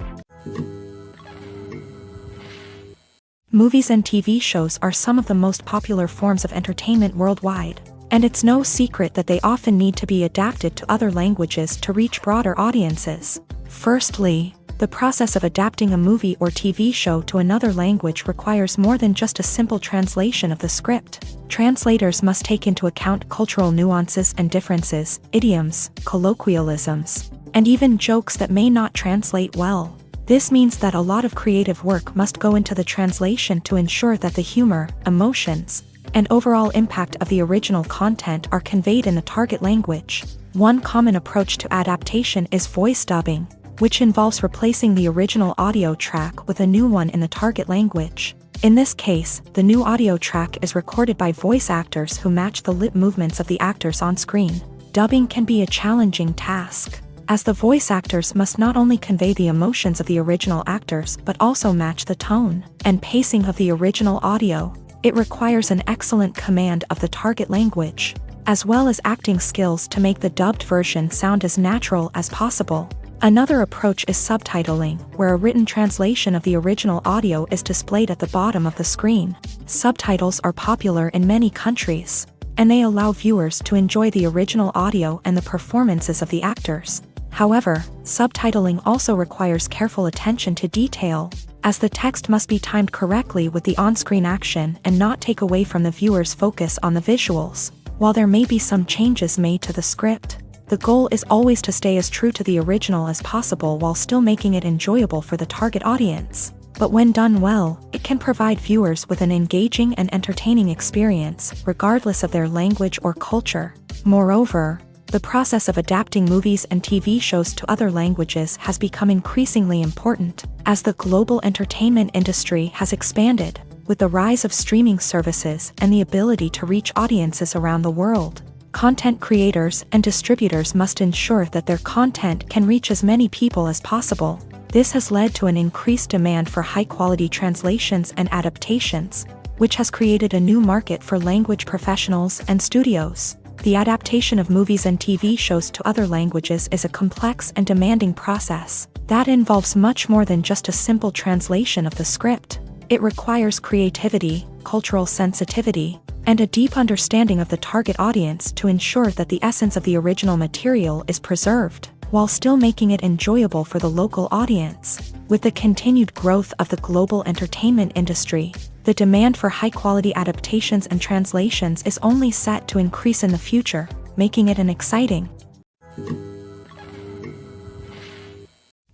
Speaker 1: Movies and TV shows are some of the most popular forms of entertainment worldwide, and it's no secret that they often need to be adapted to other languages to reach broader audiences. Firstly, the process of adapting a movie or TV show to another language requires more than just a simple translation of the script. Translators must take into account cultural nuances and differences, idioms, colloquialisms, and even jokes that may not translate well. This means that a lot of creative work must go into the translation to ensure that the humor, emotions, and overall impact of the original content are conveyed in the target language. One common approach to adaptation is voice dubbing, which involves replacing the original audio track with a new one in the target language. In this case, the new audio track is recorded by voice actors who match the lip movements of the actors on screen. Dubbing can be a challenging task, as the voice actors must not only convey the emotions of the original actors but also match the tone and pacing of the original audio. It requires an excellent command of the target language, as well as acting skills to make the dubbed version sound as natural as possible. Another approach is subtitling, where a written translation of the original audio is displayed at the bottom of the screen. Subtitles are popular in many countries, and they allow viewers to enjoy the original audio and the performances of the actors. However, subtitling also requires careful attention to detail, as the text must be timed correctly with the on-screen action and not take away from the viewer's focus on the visuals. While there may be some changes made to the script, the goal is always to stay as true to the original as possible while still making it enjoyable for the target audience. But when done well, it can provide viewers with an engaging and entertaining experience, regardless of their language or culture. Moreover, the process of adapting movies and TV shows to other languages has become increasingly important, as the global entertainment industry has expanded, with the rise of streaming services and the ability to reach audiences around the world. Content creators and distributors must ensure that their content can reach as many people as possible. This has led to an increased demand for high-quality translations and adaptations, which has created a new market for language professionals and studios. The adaptation of movies and TV shows to other languages is a complex and demanding process that involves much more than just a simple translation of the script. It requires creativity, cultural sensitivity, and a deep understanding of the target audience to ensure that the essence of the original material is preserved, while still making it enjoyable for the local audience. With the continued growth of the global entertainment industry, the demand for high-quality adaptations and translations is only set to increase in the future, making it an exciting.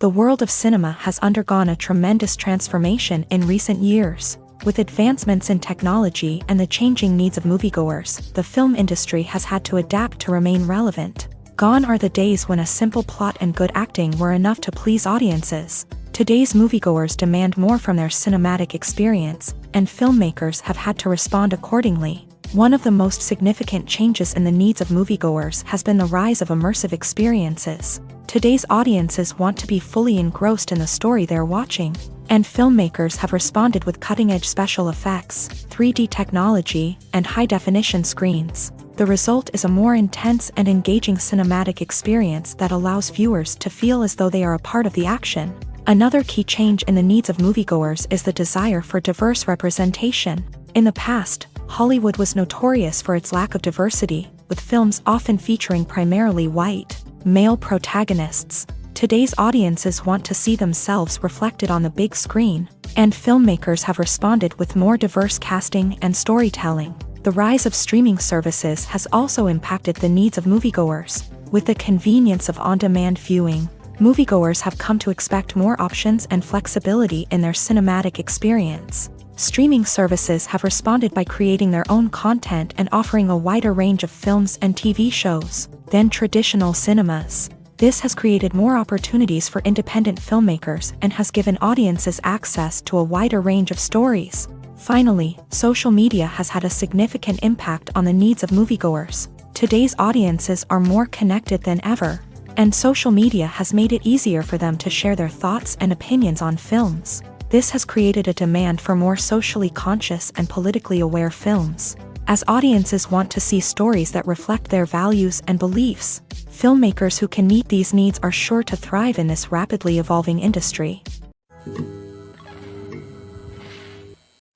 Speaker 1: The world of cinema has undergone a tremendous transformation in recent years. With advancements in technology and the changing needs of moviegoers, the film industry has had to adapt to remain relevant. Gone are the days when a simple plot and good acting were enough to please audiences. Today's moviegoers demand more from their cinematic experience, and filmmakers have had to respond accordingly. One of the most significant changes in the needs of moviegoers has been the rise of immersive experiences. Today's audiences want to be fully engrossed in the story they're watching, and filmmakers have responded with cutting-edge special effects, 3D technology, and high-definition screens. The result is a more intense and engaging cinematic experience that allows viewers to feel as though they are a part of the action. Another key change in the needs of moviegoers is the desire for diverse representation. In the past, Hollywood was notorious for its lack of diversity, with films often featuring primarily white, male protagonists. Today's audiences want to see themselves reflected on the big screen, and filmmakers have responded with more diverse casting and storytelling. The rise of streaming services has also impacted the needs of moviegoers. With the convenience of on-demand viewing, moviegoers have come to expect more options and flexibility in their cinematic experience. Streaming services have responded by creating their own content and offering a wider range of films and TV shows than traditional cinemas. This has created more opportunities for independent filmmakers and has given audiences access to a wider range of stories. Finally, social media has had a significant impact on the needs of moviegoers. Today's audiences are more connected than ever, and social media has made it easier for them to share their thoughts and opinions on films. This has created a demand for more socially conscious and politically aware films. As audiences want to see stories that reflect their values and beliefs, filmmakers who can meet these needs are sure to thrive in this rapidly evolving industry.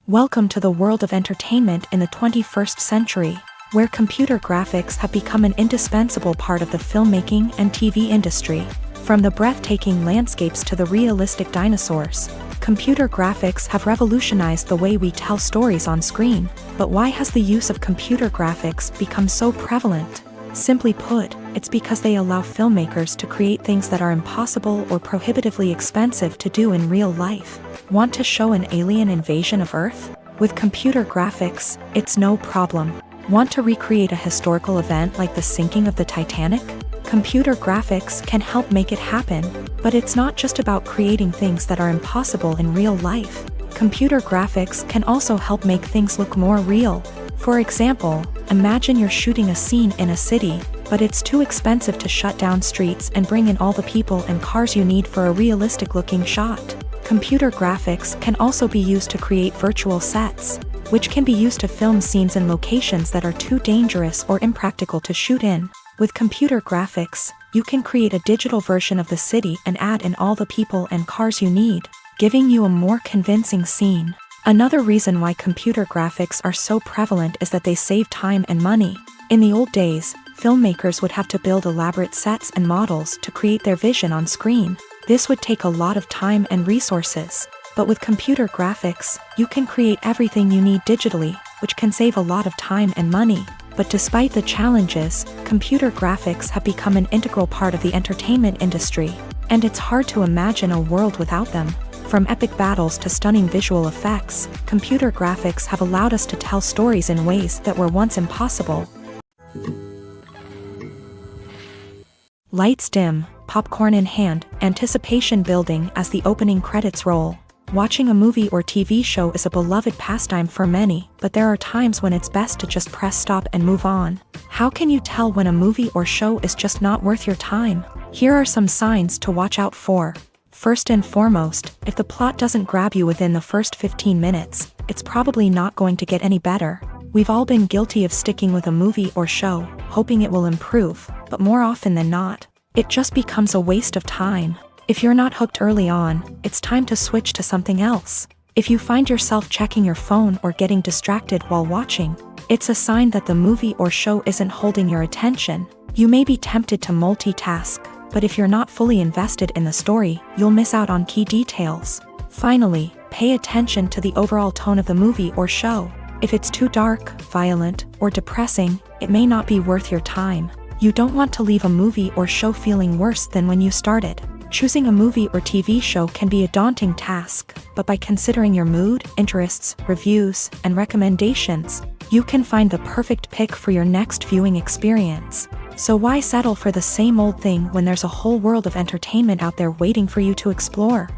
Speaker 1: Welcome to the world of entertainment in the 21st century, where computer graphics have become an indispensable part of the filmmaking and TV industry. From the breathtaking landscapes to the realistic dinosaurs, computer graphics have revolutionized the way we tell stories on screen. But why has the use of computer graphics become so prevalent? Simply put, it's because they allow filmmakers to create things that are impossible or prohibitively expensive to do in real life. Want to show an alien invasion of Earth? With computer graphics, it's no problem. Want to recreate a historical event like the sinking of the Titanic? Computer graphics can help make it happen, but it's not just about creating things that are impossible in real life. Computer graphics can also help make things look more real. For example, imagine you're shooting a scene in a city, but it's too expensive to shut down streets and bring in all the people and cars you need for a realistic-looking shot. Computer graphics can also be used to create virtual sets, which can be used to film scenes in locations that are too dangerous or impractical to shoot in. With computer graphics, you can create a digital version of the city and add in all the people and cars you need, giving you a more convincing scene. Another reason why computer graphics are so prevalent is that they save time and money. In the old days, filmmakers would have to build elaborate sets and models to create their vision on screen. This would take a lot of time and resources. But with computer graphics, you can create everything you need digitally, which can save a lot of time and money. But despite the challenges, computer graphics have become an integral part of the entertainment industry, and it's hard to imagine a world without them. From epic battles to stunning visual effects, computer graphics have allowed us to tell stories in ways that were once impossible. Lights dim, popcorn in hand, anticipation building as the opening credits roll. Watching a movie or TV show is a beloved pastime for many, but there are times when it's best to just press stop and move on. How can you tell when a movie or show is just not worth your time? Here are some signs to watch out for. First and foremost, if the plot doesn't grab you within the first 15 minutes, it's probably not going to get any better. We've all been guilty of sticking with a movie or show, hoping it will improve, but more often than not, it just becomes a waste of time. If you're not hooked early on, it's time to switch to something else. If you find yourself checking your phone or getting distracted while watching, it's a sign that the movie or show isn't holding your attention. You may be tempted to multitask, but if you're not fully invested in the story, you'll miss out on key details. Finally, pay attention to the overall tone of the movie or show. If it's too dark, violent, or depressing, it may not be worth your time. You don't want to leave a movie or show feeling worse than when you started. Choosing a movie or TV show can be a daunting task, but by considering your mood, interests, reviews, and recommendations, you can find the perfect pick for your next viewing experience. So why settle for the same old thing when there's a whole world of entertainment out there waiting for you to explore?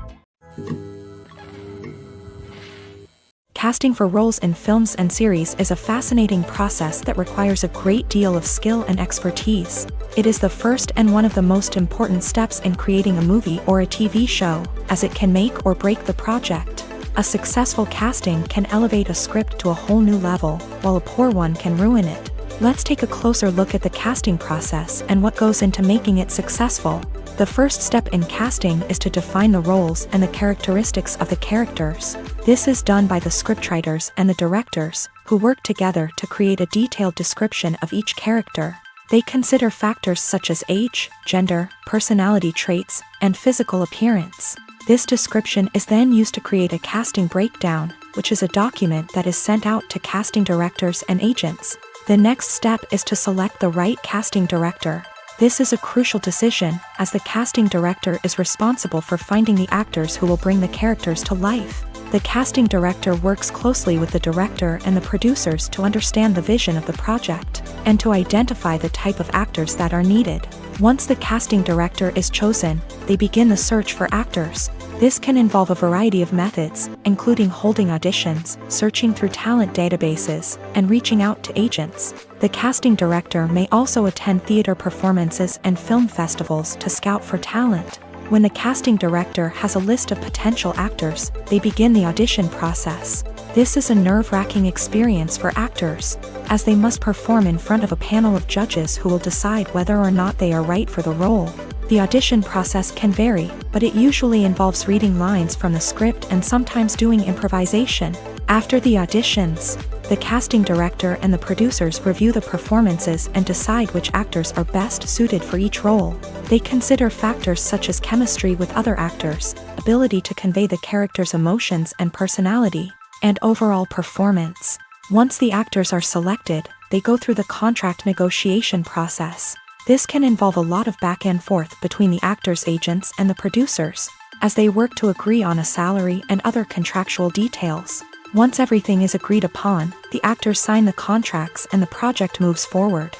Speaker 1: Casting for roles in films and series is a fascinating process that requires a great deal of skill and expertise. It is the first and one of the most important steps in creating a movie or a TV show, as it can make or break the project. A successful casting can elevate a script to a whole new level, while a poor one can ruin it. Let's take a closer look at the casting process and what goes into making it successful. The first step in casting is to define the roles and the characteristics of the characters. This is done by the scriptwriters and the directors, who work together to create a detailed description of each character. They consider factors such as age, gender, personality traits, and physical appearance. This description is then used to create a casting breakdown, which is a document that is sent out to casting directors and agents. The next step is to select the right casting director. This is a crucial decision, as the casting director is responsible for finding the actors who will bring the characters to life. The casting director works closely with the director and the producers to understand the vision of the project, and to identify the type of actors that are needed. Once the casting director is chosen, they begin the search for actors. This can involve a variety of methods, including holding auditions, searching through talent databases, and reaching out to agents. The casting director may also attend theater performances and film festivals to scout for talent. When the casting director has a list of potential actors, they begin the audition process. This is a nerve-wracking experience for actors, as they must perform in front of a panel of judges who will decide whether or not they are right for the role. The audition process can vary, but it usually involves reading lines from the script and sometimes doing improvisation. After the auditions, the casting director and the producers review the performances and decide which actors are best suited for each role. They consider factors such as chemistry with other actors, ability to convey the character's emotions and personality, and overall performance. Once the actors are selected, they go through the contract negotiation process. This can involve a lot of back and forth between the actors' agents and the producers, as they work to agree on a salary and other contractual details. Once everything is agreed upon, the actors sign the contracts and the project moves forward.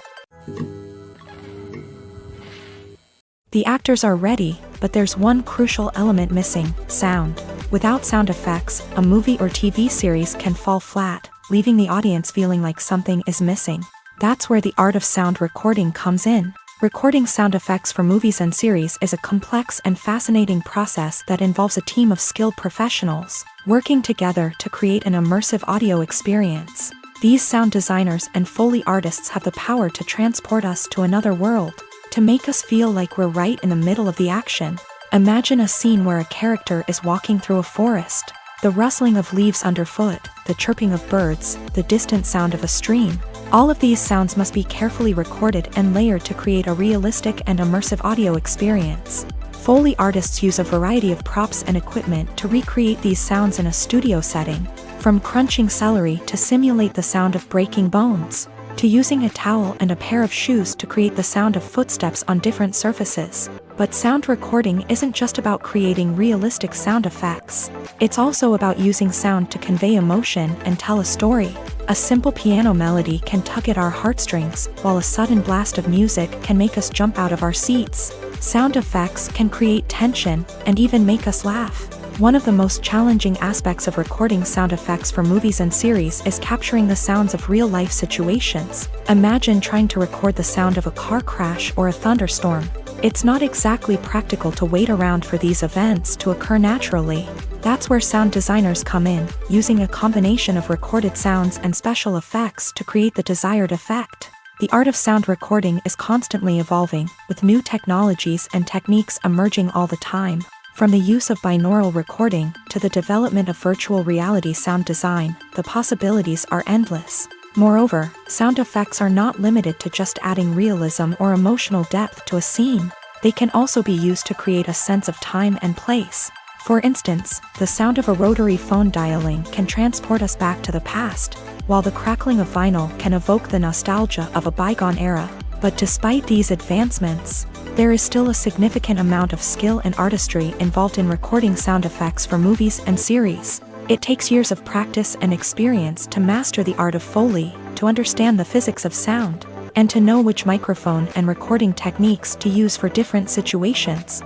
Speaker 1: The actors are ready, but there's one crucial element missing: sound. Without sound effects, a movie or TV series can fall flat, leaving the audience feeling like something is missing. That's where the art of sound recording comes in. Recording sound effects for movies and series is a complex and fascinating process that involves a team of skilled professionals working together to create an immersive audio experience. These sound designers and Foley artists have the power to transport us to another world, to make us feel like we're right in the middle of the action. Imagine a scene where a character is walking through a forest. The rustling of leaves underfoot, the chirping of birds, the distant sound of a stream. All of these sounds must be carefully recorded and layered to create a realistic and immersive audio experience. Foley artists use a variety of props and equipment to recreate these sounds in a studio setting, from crunching celery to simulate the sound of breaking bones, to using a towel and a pair of shoes to create the sound of footsteps on different surfaces. But sound recording isn't just about creating realistic sound effects. It's also about using sound to convey emotion and tell a story. A simple piano melody can tug at our heartstrings, while a sudden blast of music can make us jump out of our seats. Sound effects can create tension and even make us laugh. One of the most challenging aspects of recording sound effects for movies and series is capturing the sounds of real-life situations. Imagine trying to record the sound of a car crash or a thunderstorm. It's not exactly practical to wait around for these events to occur naturally. That's where sound designers come in, using a combination of recorded sounds and special effects to create the desired effect. The art of sound recording is constantly evolving, with new technologies and techniques emerging all the time. From the use of binaural recording to the development of virtual reality sound design, the possibilities are endless. Moreover, sound effects are not limited to just adding realism or emotional depth to a scene. They can also be used to create a sense of time and place. For instance, the sound of a rotary phone dialing can transport us back to the past, while the crackling of vinyl can evoke the nostalgia of a bygone era. But despite these advancements, there is still a significant amount of skill and artistry involved in recording sound effects for movies and series. It takes years of practice and experience to master the art of Foley, to understand the physics of sound, and to know which microphone and recording techniques to use for different situations.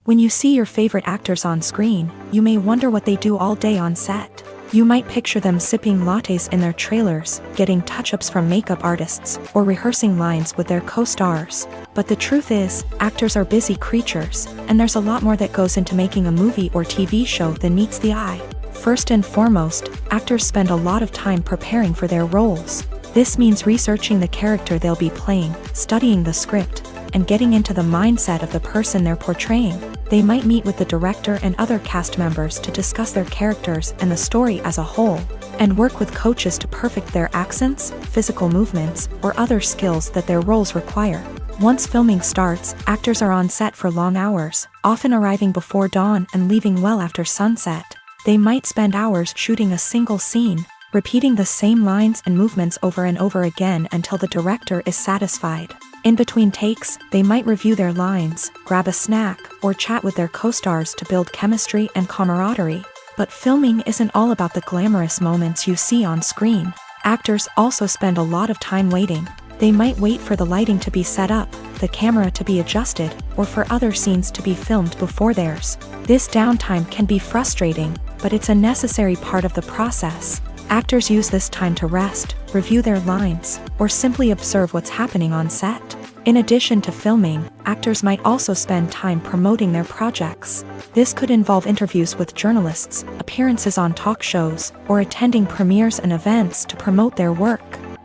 Speaker 1: When you see your favorite actors on screen, you may wonder what they do all day on set. You might picture them sipping lattes in their trailers, getting touch-ups from makeup artists, or rehearsing lines with their co-stars. But the truth is, actors are busy creatures, and there's a lot more that goes into making a movie or TV show than meets the eye. First and foremost, actors spend a lot of time preparing for their roles. This means researching the character they'll be playing, studying the script, and getting into the mindset of the person they're portraying. They might meet with the director and other cast members to discuss their characters and the story as a whole, and work with coaches to perfect their accents, physical movements, or other skills that their roles require. Once filming starts, actors are on set for long hours, often arriving before dawn and leaving well after sunset. They might spend hours shooting a single scene, repeating the same lines and movements over and over again until the director is satisfied. In between takes, they might review their lines, grab a snack, or chat with their co-stars to build chemistry and camaraderie. But filming isn't all about the glamorous moments you see on screen. Actors also spend a lot of time waiting. They might wait for the lighting to be set up, the camera to be adjusted, or for other scenes to be filmed before theirs. This downtime can be frustrating, but it's a necessary part of the process. Actors use this time to rest, review their lines, or simply observe what's happening on set. In addition to filming, actors might also spend time promoting their projects. This could involve interviews with journalists, appearances on talk shows, or attending premieres and events to promote their work.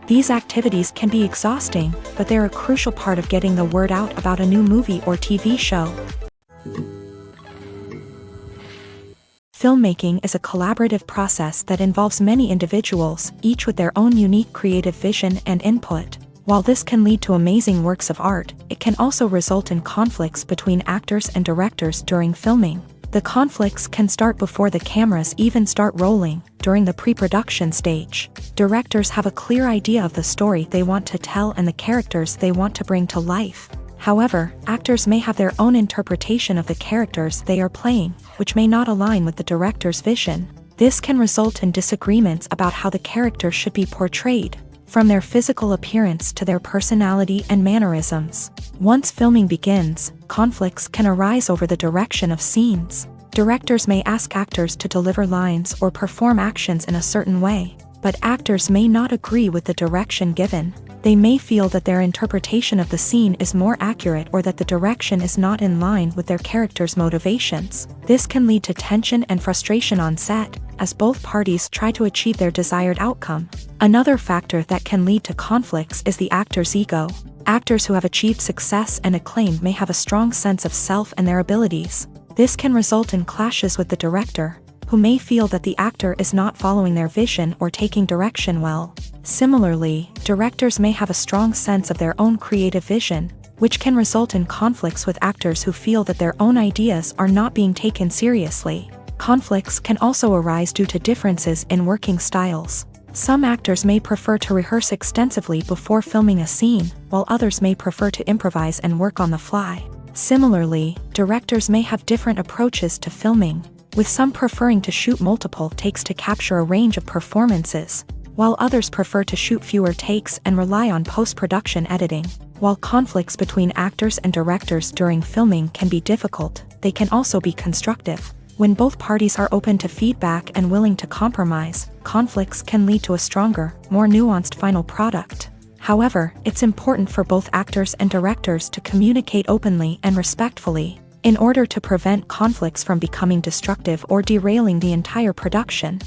Speaker 1: These activities can be exhausting, but they're a crucial part of getting the word out about a new movie or TV show. Filmmaking is a collaborative process that involves many individuals, each with their own unique creative vision and input. While this can lead to amazing works of art, it can also result in conflicts between actors and directors during filming. The conflicts can start before the cameras even start rolling, during the pre-production stage. Directors have a clear idea of the story they want to tell and the characters they want to bring to life. However, actors may have their own interpretation of the characters they are playing, which may not align with the director's vision. This can result in disagreements about how the character should be portrayed, from their physical appearance to their personality and mannerisms. Once filming begins, conflicts can arise over the direction of scenes. Directors may ask actors to deliver lines or perform actions in a certain way, but actors may not agree with the direction given. They may feel that their interpretation of the scene is more accurate or that the direction is not in line with their character's motivations. This can lead to tension and frustration on set, as both parties try to achieve their desired outcome. Another factor that can lead to conflicts is the actor's ego. Actors who have achieved success and acclaim may have a strong sense of self and their abilities. This can result in clashes with the director, who may feel that the actor is not following their vision or taking direction well. Similarly, directors may have a strong sense of their own creative vision, which can result in conflicts with actors who feel that their own ideas are not being taken seriously. Conflicts can also arise due to differences in working styles. Some actors may prefer to rehearse extensively before filming a scene, while others may prefer to improvise and work on the fly. Similarly, directors may have different approaches to filming, with some preferring to shoot multiple takes to capture a range of performances, while others prefer to shoot fewer takes and rely on post-production editing. While conflicts between actors and directors during filming can be difficult, they can also be constructive. When both parties are open to feedback and willing to compromise, conflicts can lead to a stronger, more nuanced final product. However, it's important for both actors and directors to communicate openly and respectfully, in order to prevent conflicts from becoming destructive or derailing the entire production.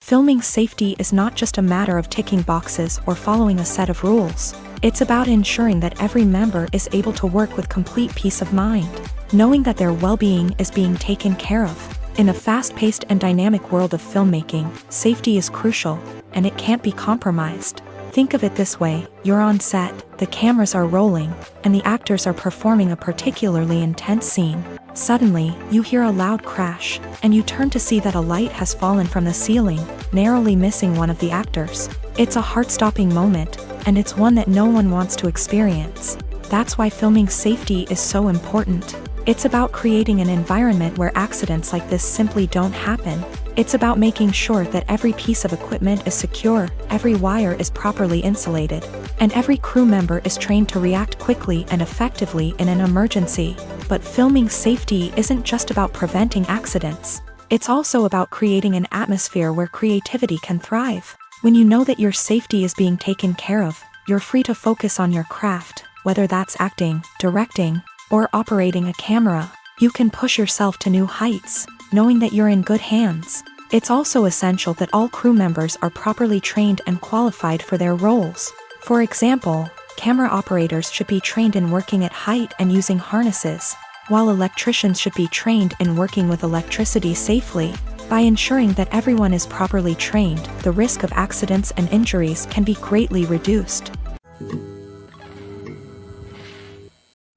Speaker 1: Filming safety is not just a matter of ticking boxes or following a set of rules. It's about ensuring that every member is able to work with complete peace of mind, knowing that their well-being is being taken care of. In a fast-paced and dynamic world of filmmaking, safety is crucial, and it can't be compromised. Think of it this way: you're on set, the cameras are rolling, and the actors are performing a particularly intense scene. Suddenly, you hear a loud crash, and you turn to see that a light has fallen from the ceiling, narrowly missing one of the actors. It's a heart-stopping moment, and it's one that no one wants to experience. That's why filming safety is so important. It's about creating an environment where accidents like this simply don't happen. It's about making sure that every piece of equipment is secure, every wire is properly insulated, and every crew member is trained to react quickly and effectively in an emergency. But filming safety isn't just about preventing accidents. It's also about creating an atmosphere where creativity can thrive. When you know that your safety is being taken care of, you're free to focus on your craft, whether that's acting, directing, or operating a camera. You can push yourself to new heights, knowing that you're in good hands. It's also essential that all crew members are properly trained and qualified for their roles. For example, camera operators should be trained in working at height and using harnesses, while electricians should be trained in working with electricity safely. By ensuring that everyone is properly trained, the risk of accidents and injuries can be greatly reduced.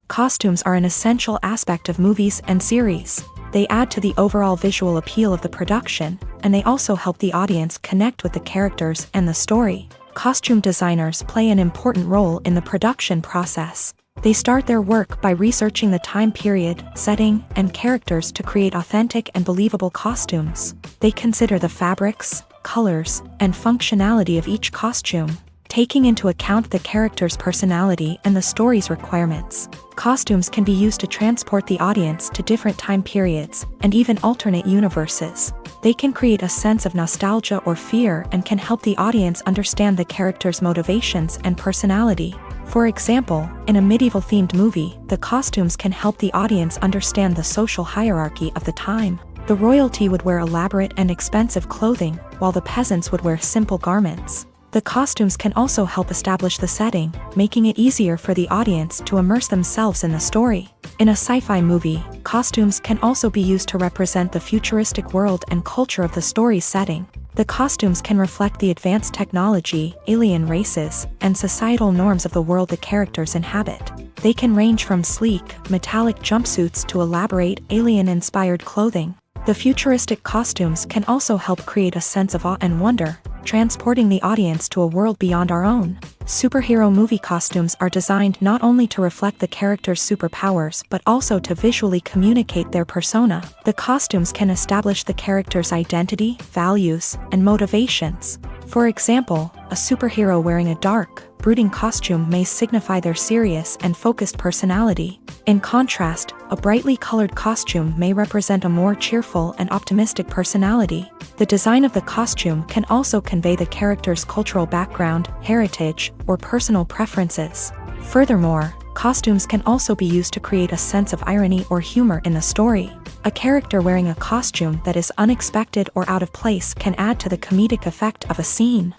Speaker 1: Costumes are an essential aspect of movies and series. They add to the overall visual appeal of the production, and they also help the audience connect with the characters and the story. Costume designers play an important role in the production process. They start their work by researching the time period, setting, and characters to create authentic and believable costumes. They consider the fabrics, colors, and functionality of each costume, taking into account the character's personality and the story's requirements. Costumes can be used to transport the audience to different time periods and even alternate universes. They can create a sense of nostalgia or fear and can help the audience understand the character's motivations and personality. For example, in a medieval-themed movie, the costumes can help the audience understand the social hierarchy of the time. The royalty would wear elaborate and expensive clothing, while the peasants would wear simple garments. The costumes can also help establish the setting, making it easier for the audience to immerse themselves in the story. In a sci-fi movie, costumes can also be used to represent the futuristic world and culture of the story's setting. The costumes can reflect the advanced technology, alien races, and societal norms of the world the characters inhabit. They can range from sleek, metallic jumpsuits to elaborate, alien-inspired clothing. The futuristic costumes can also help create a sense of awe and wonder, transporting the audience to a world beyond our own. Superhero movie costumes are designed not only to reflect the character's superpowers but also to visually communicate their persona. The costumes can establish the character's identity, values, and motivations. For example, a superhero wearing a dark, brooding costume may signify their serious and focused personality. In contrast, a brightly colored costume may represent a more cheerful and optimistic personality. The design of the costume can also convey the character's cultural background, heritage, or personal preferences. Furthermore, costumes can also be used to create a sense of irony or humor in the story. A character wearing a costume that is unexpected or out of place can add to the comedic effect of a scene.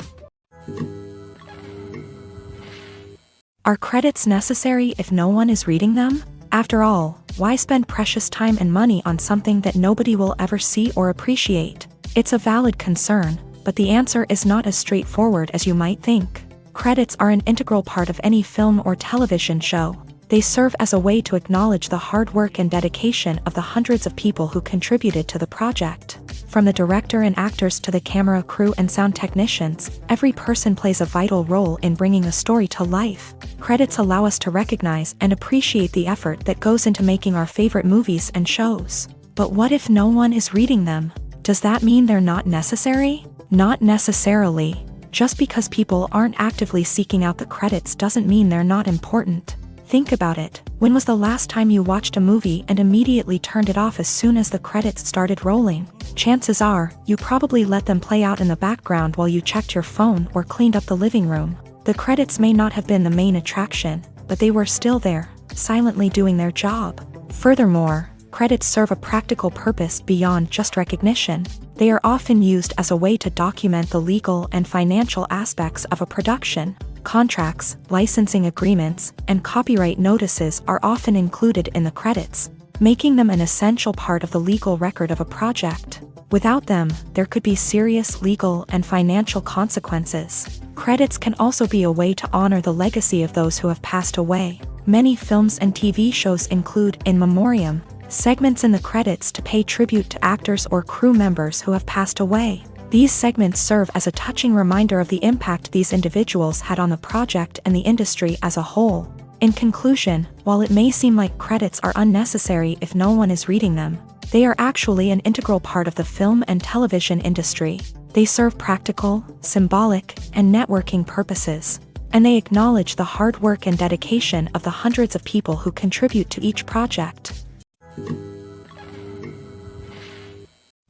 Speaker 1: Are credits necessary if no one is reading them? After all, why spend precious time and money on something that nobody will ever see or appreciate? It's a valid concern, but the answer is not as straightforward as you might think. Credits are an integral part of any film or television show. They serve as a way to acknowledge the hard work and dedication of the hundreds of people who contributed to the project. From the director and actors to the camera crew and sound technicians, every person plays a vital role in bringing a story to life. Credits allow us to recognize and appreciate the effort that goes into making our favorite movies and shows. But what if no one is reading them? Does that mean they're not necessary? Not necessarily. Just because people aren't actively seeking out the credits doesn't mean they're not important. Think about it. When was the last time you watched a movie and immediately turned it off as soon as the credits started rolling? Chances are, you probably let them play out in the background while you checked your phone or cleaned up the living room. The credits may not have been the main attraction, but they were still there, silently doing their job. Furthermore, credits serve a practical purpose beyond just recognition. They are often used as a way to document the legal and financial aspects of a production. Contracts, licensing agreements, and copyright notices are often included in the credits, making them an essential part of the legal record of a project. Without them, there could be serious legal and financial consequences. Credits can also be a way to honor the legacy of those who have passed away. Many films and TV shows include in memoriam segments in the credits to pay tribute to actors or crew members who have passed away. These segments serve as a touching reminder of the impact these individuals had on the project and the industry as a whole. In conclusion, while it may seem like credits are unnecessary if no one is reading them, they are actually an integral part of the film and television industry. They serve practical, symbolic, and networking purposes, and they acknowledge the hard work and dedication of the hundreds of people who contribute to each project.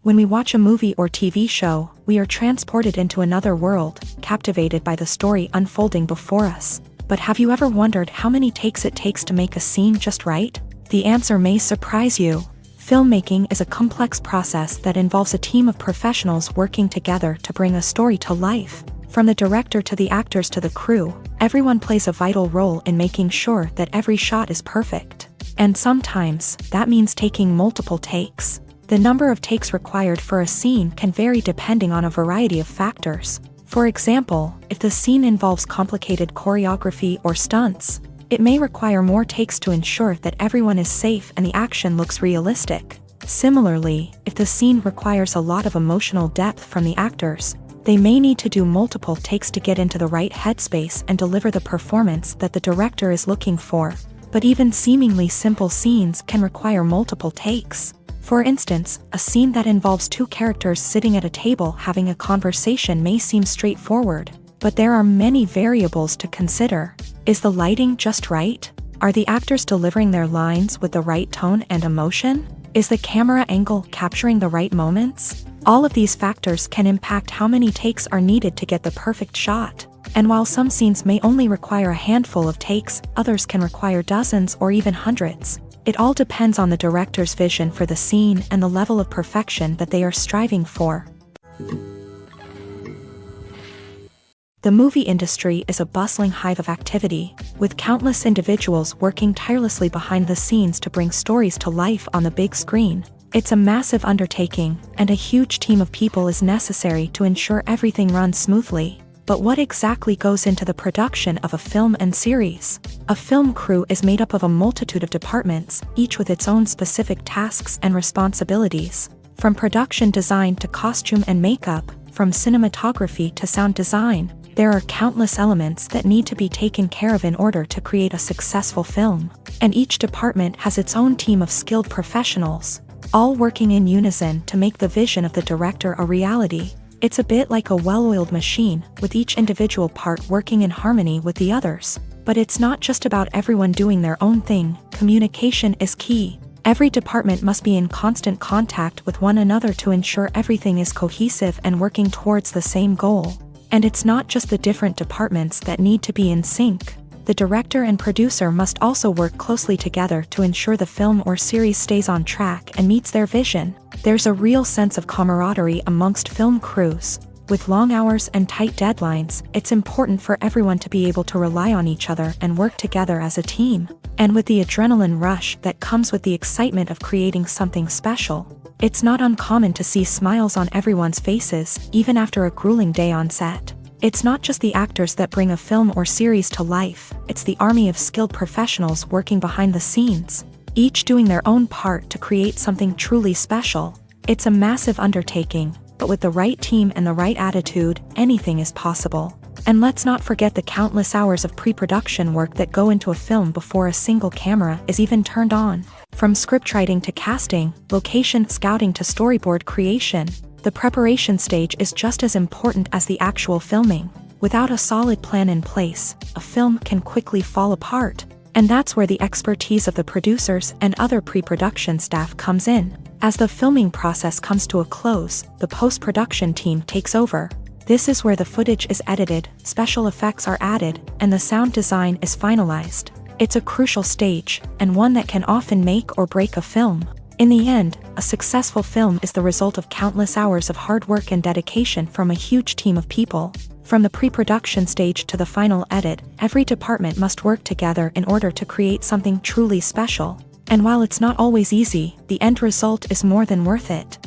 Speaker 1: When we watch a movie or TV show, we are transported into another world, captivated by the story unfolding before us. But have you ever wondered how many takes it takes to make a scene just right? The answer may surprise you. Filmmaking is a complex process that involves a team of professionals working together to bring a story to life. From the director to the actors to the crew, everyone plays a vital role in making sure that every shot is perfect. And sometimes, that means taking multiple takes. The number of takes required for a scene can vary depending on a variety of factors. For example, if the scene involves complicated choreography or stunts, it may require more takes to ensure that everyone is safe and the action looks realistic. Similarly, if the scene requires a lot of emotional depth from the actors, they may need to do multiple takes to get into the right headspace and deliver the performance that the director is looking for. But even seemingly simple scenes can require multiple takes. For instance, a scene that involves two characters sitting at a table having a conversation may seem straightforward, but there are many variables to consider. Is the lighting just right? Are the actors delivering their lines with the right tone and emotion? Is the camera angle capturing the right moments? All of these factors can impact how many takes are needed to get the perfect shot. And while some scenes may only require a handful of takes, others can require dozens or even hundreds. It all depends on the director's vision for the scene and the level of perfection that they are striving for. The movie industry is a bustling hive of activity, with countless individuals working tirelessly behind the scenes to bring stories to life on the big screen. It's a massive undertaking, and a huge team of people is necessary to ensure everything runs smoothly. But what exactly goes into the production of a film and series? A film crew is made up of a multitude of departments, each with its own specific tasks and responsibilities. From production design to costume and makeup, from cinematography to sound design, there are countless elements that need to be taken care of in order to create a successful film. And each department has its own team of skilled professionals, all working in unison to make the vision of the director a reality. It's a bit like a well-oiled machine, with each individual part working in harmony with the others. But it's not just about everyone doing their own thing. Communication is key. Every department must be in constant contact with one another to ensure everything is cohesive and working towards the same goal. And it's not just the different departments that need to be in sync. The director and producer must also work closely together to ensure the film or series stays on track and meets their vision. There's a real sense of camaraderie amongst film crews. With long hours and tight deadlines, it's important for everyone to be able to rely on each other and work together as a team. And with the adrenaline rush that comes with the excitement of creating something special, it's not uncommon to see smiles on everyone's faces, even after a grueling day on set. It's not just the actors that bring a film or series to life, it's the army of skilled professionals working behind the scenes, each doing their own part to create something truly special. It's a massive undertaking, but with the right team and the right attitude, anything is possible. And let's not forget the countless hours of pre-production work that go into a film before a single camera is even turned on. From scriptwriting to casting, location scouting to storyboard creation, the preparation stage is just as important as the actual filming. Without a solid plan in place, a film can quickly fall apart. And that's where the expertise of the producers and other pre-production staff comes in. As the filming process comes to a close, the post-production team takes over. This is where the footage is edited, special effects are added, and the sound design is finalized. It's a crucial stage, and one that can often make or break a film. In the end, a successful film is the result of countless hours of hard work and dedication from a huge team of people. From the pre-production stage to the final edit, every department must work together in order to create something truly special. And while it's not always easy, the end result is more than worth it.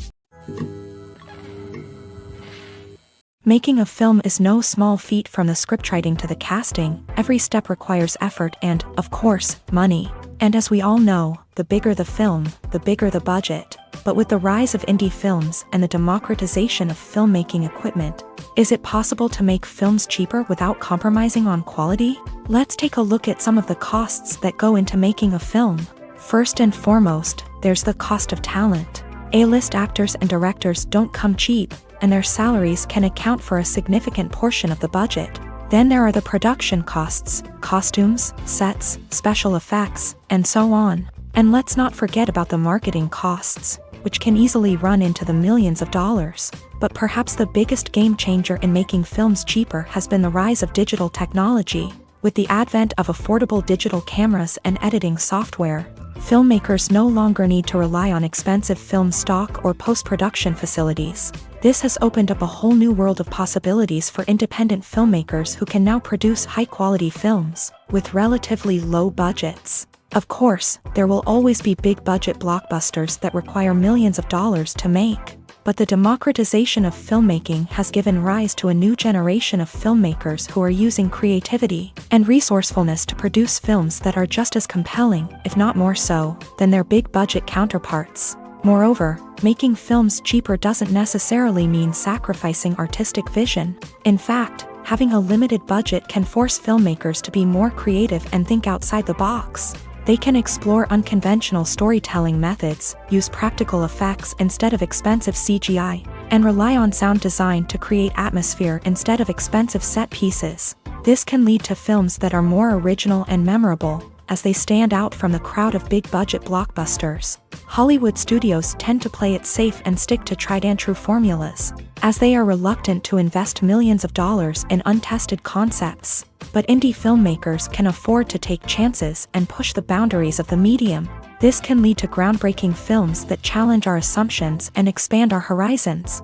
Speaker 1: Making a film is no small feat. From the scriptwriting to the casting, every step requires effort and, of course, money. And as we all know, the bigger the film, the bigger the budget. But with the rise of indie films and the democratization of filmmaking equipment, is it possible to make films cheaper without compromising on quality? Let's take a look at some of the costs that go into making a film. First and foremost, there's the cost of talent. A-list actors and directors don't come cheap, and their salaries can account for a significant portion of the budget. Then there are the production costs, costumes, sets, special effects, and so on. And let's not forget about the marketing costs, which can easily run into the millions of dollars. But perhaps the biggest game changer in making films cheaper has been the rise of digital technology. With the advent of affordable digital cameras and editing software, filmmakers no longer need to rely on expensive film stock or post-production facilities. This has opened up a whole new world of possibilities for independent filmmakers who can now produce high-quality films with relatively low budgets. Of course, there will always be big-budget blockbusters that require millions of dollars to make. But the democratization of filmmaking has given rise to a new generation of filmmakers who are using creativity and resourcefulness to produce films that are just as compelling, if not more so, than their big-budget counterparts. Moreover, making films cheaper doesn't necessarily mean sacrificing artistic vision. In fact, having a limited budget can force filmmakers to be more creative and think outside the box. They can explore unconventional storytelling methods, use practical effects instead of expensive CGI, and rely on sound design to create atmosphere instead of expensive set pieces. This can lead to films that are more original and memorable, as they stand out from the crowd of big-budget blockbusters. Hollywood studios tend to play it safe and stick to tried-and-true formulas, as they are reluctant to invest millions of dollars in untested concepts. But indie filmmakers can afford to take chances and push the boundaries of the medium. This can lead to groundbreaking films that challenge our assumptions and expand our horizons.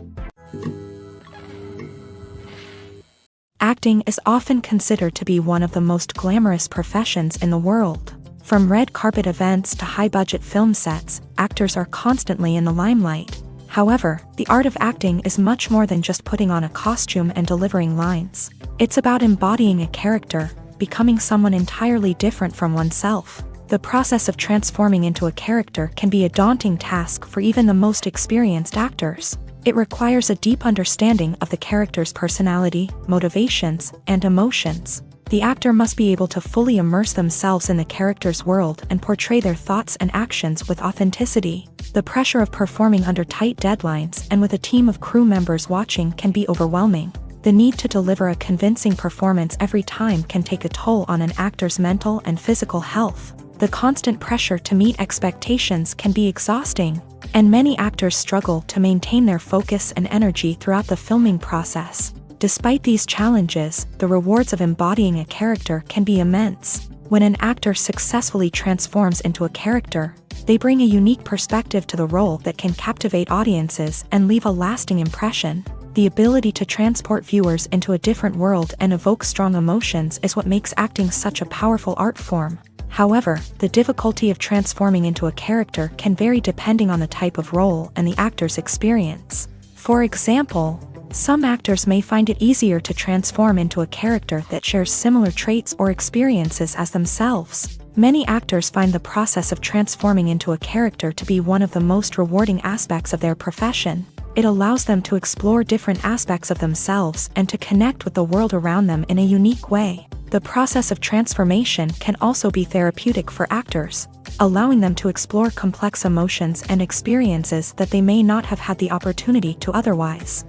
Speaker 1: Acting is often considered to be one of the most glamorous professions in the world. From red carpet events to high-budget film sets, actors are constantly in the limelight. However, the art of acting is much more than just putting on a costume and delivering lines. It's about embodying a character, becoming someone entirely different from oneself. The process of transforming into a character can be a daunting task for even the most experienced actors. It requires a deep understanding of the character's personality, motivations, and emotions. The actor must be able to fully immerse themselves in the character's world and portray their thoughts and actions with authenticity. The pressure of performing under tight deadlines and with a team of crew members watching can be overwhelming. The need to deliver a convincing performance every time can take a toll on an actor's mental and physical health. The constant pressure to meet expectations can be exhausting, and many actors struggle to maintain their focus and energy throughout the filming process. Despite these challenges, the rewards of embodying a character can be immense. When an actor successfully transforms into a character, they bring a unique perspective to the role that can captivate audiences and leave a lasting impression. The ability to transport viewers into a different world and evoke strong emotions is what makes acting such a powerful art form. However, the difficulty of transforming into a character can vary depending on the type of role and the actor's experience. For example, some actors may find it easier to transform into a character that shares similar traits or experiences as themselves. Many actors find the process of transforming into a character to be one of the most rewarding aspects of their profession. It allows them to explore different aspects of themselves and to connect with the world around them in a unique way. The process of transformation can also be therapeutic for actors, allowing them to explore complex emotions and experiences that they may not have had the opportunity to otherwise.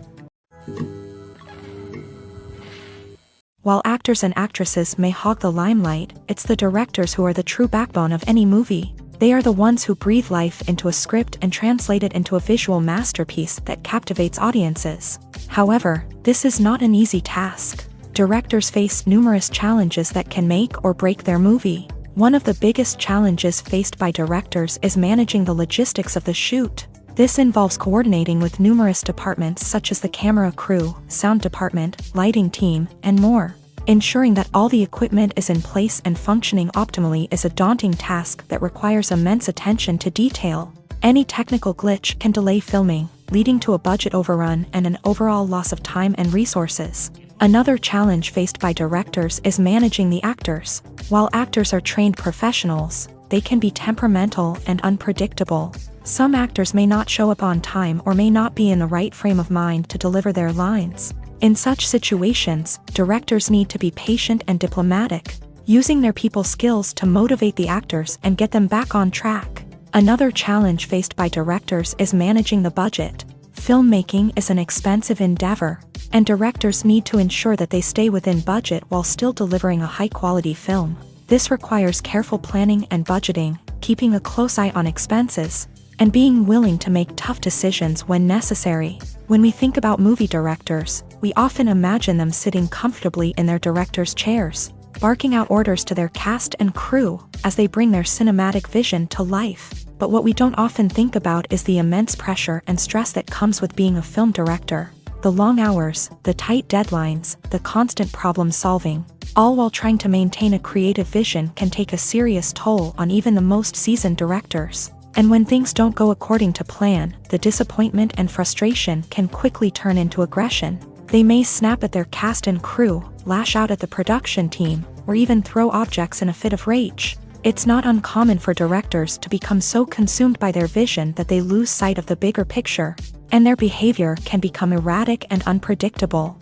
Speaker 1: While actors and actresses may hog the limelight, it's the directors who are the true backbone of any movie. They are the ones who breathe life into a script and translate it into a visual masterpiece that captivates audiences. However, this is not an easy task. Directors face numerous challenges that can make or break their movie. One of the biggest challenges faced by directors is managing the logistics of the shoot. This involves coordinating with numerous departments such as the camera crew, sound department, lighting team, and more. Ensuring that all the equipment is in place and functioning optimally is a daunting task that requires immense attention to detail. Any technical glitch can delay filming, leading to a budget overrun and an overall loss of time and resources. Another challenge faced by directors is managing the actors. While actors are trained professionals, they can be temperamental and unpredictable. Some actors may not show up on time or may not be in the right frame of mind to deliver their lines. In such situations, directors need to be patient and diplomatic, using their people skills to motivate the actors and get them back on track. Another challenge faced by directors is managing the budget. Filmmaking is an expensive endeavor, and directors need to ensure that they stay within budget while still delivering a high-quality film. This requires careful planning and budgeting, keeping a close eye on expenses, and being willing to make tough decisions when necessary. When we think about movie directors, we often imagine them sitting comfortably in their director's chairs, barking out orders to their cast and crew as they bring their cinematic vision to life. But what we don't often think about is the immense pressure and stress that comes with being a film director. The long hours, the tight deadlines, the constant problem solving, all while trying to maintain a creative vision can take a serious toll on even the most seasoned directors. And when things don't go according to plan, the disappointment and frustration can quickly turn into aggression. They may snap at their cast and crew, lash out at the production team, or even throw objects in a fit of rage. It's not uncommon for directors to become so consumed by their vision that they lose sight of the bigger picture, and their behavior can become erratic and unpredictable.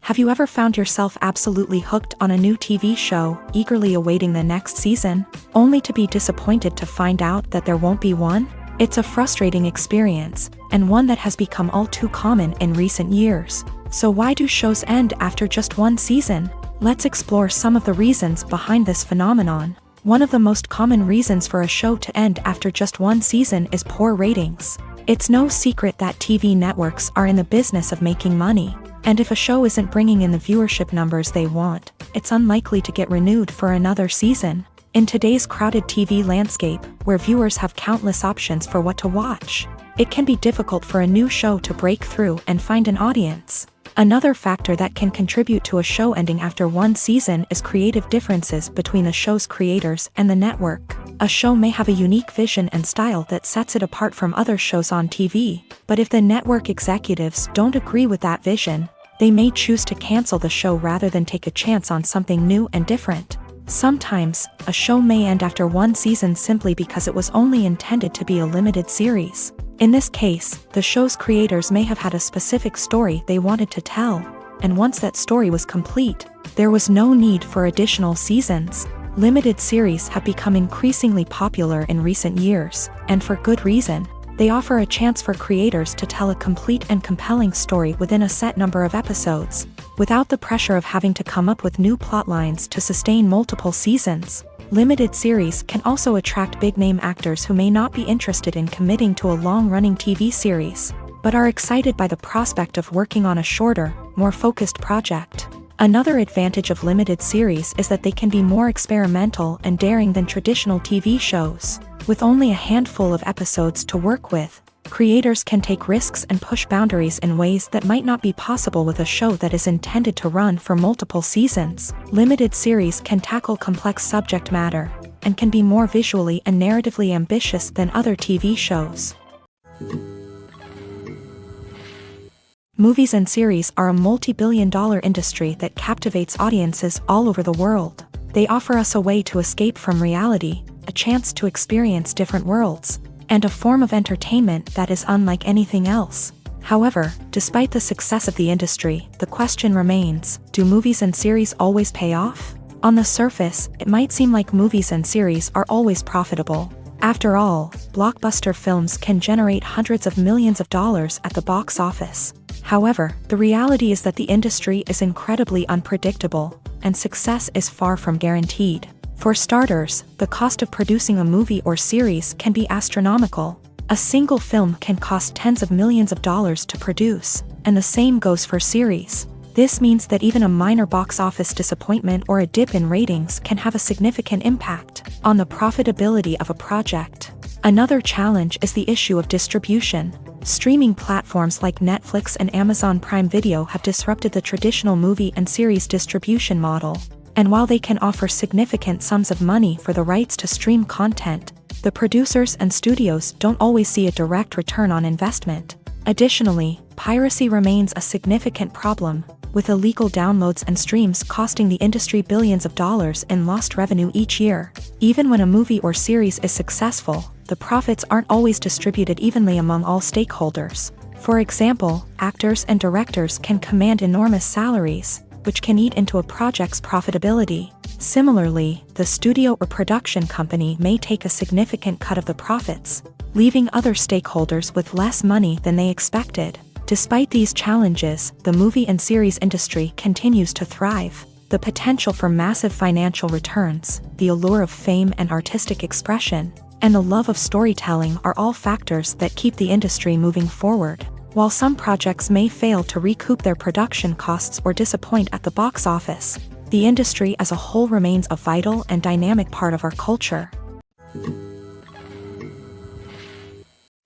Speaker 1: Have you ever found yourself absolutely hooked on a new TV show, eagerly awaiting the next season, only to be disappointed to find out that there won't be one? It's a frustrating experience, and one that has become all too common in recent years. So why do shows end after just one season? Let's explore some of the reasons behind this phenomenon. One of the most common reasons for a show to end after just one season is poor ratings. It's no secret that TV networks are in the business of making money, and if a show isn't bringing in the viewership numbers they want, it's unlikely to get renewed for another season. In today's crowded TV landscape, where viewers have countless options for what to watch, it can be difficult for a new show to break through and find an audience. Another factor that can contribute to a show ending after one season is creative differences between the show's creators and the network. A show may have a unique vision and style that sets it apart from other shows on TV, but if the network executives don't agree with that vision, they may choose to cancel the show rather than take a chance on something new and different. Sometimes, a show may end after one season simply because it was only intended to be a limited series. In this case, the show's creators may have had a specific story they wanted to tell, and once that story was complete, there was no need for additional seasons. Limited series have become increasingly popular in recent years, and for good reason. They offer a chance for creators to tell a complete and compelling story within a set number of episodes, without the pressure of having to come up with new plotlines to sustain multiple seasons. Limited series can also attract big-name actors who may not be interested in committing to a long-running TV series, but are excited by the prospect of working on a shorter, more focused project. Another advantage of limited series is that they can be more experimental and daring than traditional TV shows. With only a handful of episodes to work with, creators can take risks and push boundaries in ways that might not be possible with a show that is intended to run for multiple seasons. Limited series can tackle complex subject matter, and can be more visually and narratively ambitious than other TV shows. Movies and series are a multi-billion-dollar industry that captivates audiences all over the world. They offer us a way to escape from reality, a chance to experience different worlds, and a form of entertainment that is unlike anything else. However, despite the success of the industry, the question remains, do movies and series always pay off? On the surface, it might seem like movies and series are always profitable. After all, blockbuster films can generate hundreds of millions of dollars at the box office. However, the reality is that the industry is incredibly unpredictable, and success is far from guaranteed. For starters, the cost of producing a movie or series can be astronomical. A single film can cost tens of millions of dollars to produce, and the same goes for series. This means that even a minor box office disappointment or a dip in ratings can have a significant impact on the profitability of a project. Another challenge is the issue of distribution. Streaming platforms like Netflix and Amazon Prime Video have disrupted the traditional movie and series distribution model. And while they can offer significant sums of money for the rights to stream content, the producers and studios don't always see a direct return on investment. Additionally, piracy remains a significant problem. with illegal downloads and streams costing the industry billions of dollars in lost revenue each year. Even when a movie or series is successful, the profits aren't always distributed evenly among all stakeholders. For example, actors and directors can command enormous salaries, which can eat into a project's profitability. Similarly, the studio or production company may take a significant cut of the profits, leaving other stakeholders with less money than they expected. Despite these challenges, the movie and series industry continues to thrive. The potential for massive financial returns, the allure of fame and artistic expression, and the love of storytelling are all factors that keep the industry moving forward. While some projects may fail to recoup their production costs or disappoint at the box office, the industry as a whole remains a vital and dynamic part of our culture.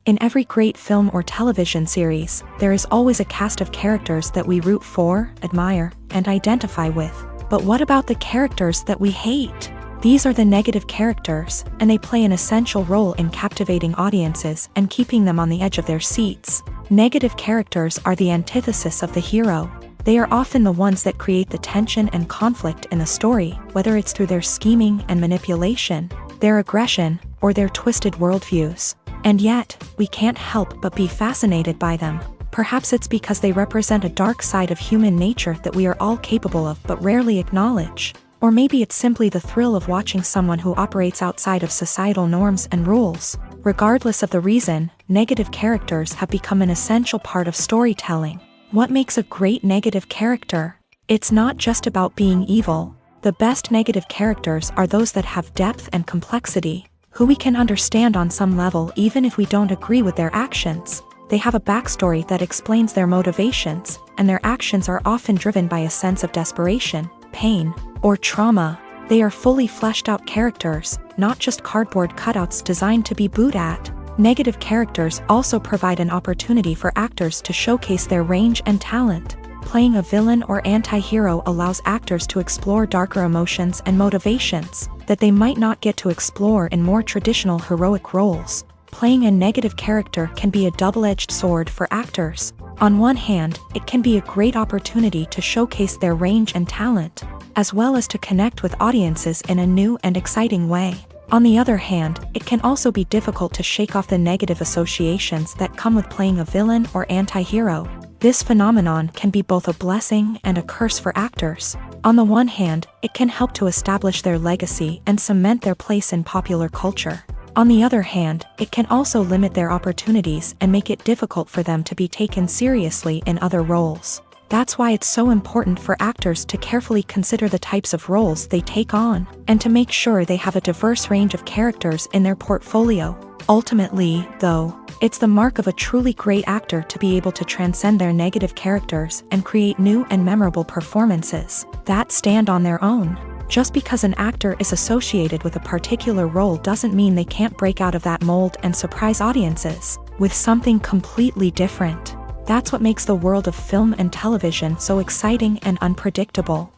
Speaker 1: In every great film or television series, there is always a cast of characters that we root for, admire, and identify with. But what about the characters that we hate? These are the negative characters, and they play an essential role in captivating audiences and keeping them on the edge of their seats. Negative characters are the antithesis of the hero. They are often the ones that create the tension and conflict in the story, whether it's through their scheming and manipulation, their aggression, or their twisted worldviews. And yet, we can't help but be fascinated by them. Perhaps it's because they represent a dark side of human nature that we are all capable of but rarely acknowledge. Or maybe it's simply the thrill of watching someone who operates outside of societal norms and rules. Regardless of the reason, negative characters have become an essential part of storytelling. What makes a great negative character? It's not just about being evil. The best negative characters are those that have depth and complexity, who we can understand on some level even if we don't agree with their actions. They have a backstory that explains their motivations, and their actions are often driven by a sense of desperation, pain, or trauma. They are fully fleshed out characters, not just cardboard cutouts designed to be booed at. Negative characters also provide an opportunity for actors to showcase their range and talent. Playing a villain or anti-hero allows actors to explore darker emotions and motivations that they might not get to explore in more traditional heroic roles. Playing a negative character can be a double-edged sword for actors. On one hand, it can be a great opportunity to showcase their range and talent, as well as to connect with audiences in a new and exciting way. On the other hand, it can also be difficult to shake off the negative associations that come with playing a villain or anti-hero. This phenomenon can be both a blessing and a curse for actors. On the one hand, it can help to establish their legacy and cement their place in popular culture. On the other hand, it can also limit their opportunities and make it difficult for them to be taken seriously in other roles. That's why it's so important for actors to carefully consider the types of roles they take on, and to make sure they have a diverse range of characters in their portfolio. Ultimately, though, it's the mark of a truly great actor to be able to transcend their negative characters and create new and memorable performances that stand on their own. Just because an actor is associated with a particular role doesn't mean they can't break out of that mold and surprise audiences with something completely different. That's what makes the world of film and television so exciting and unpredictable.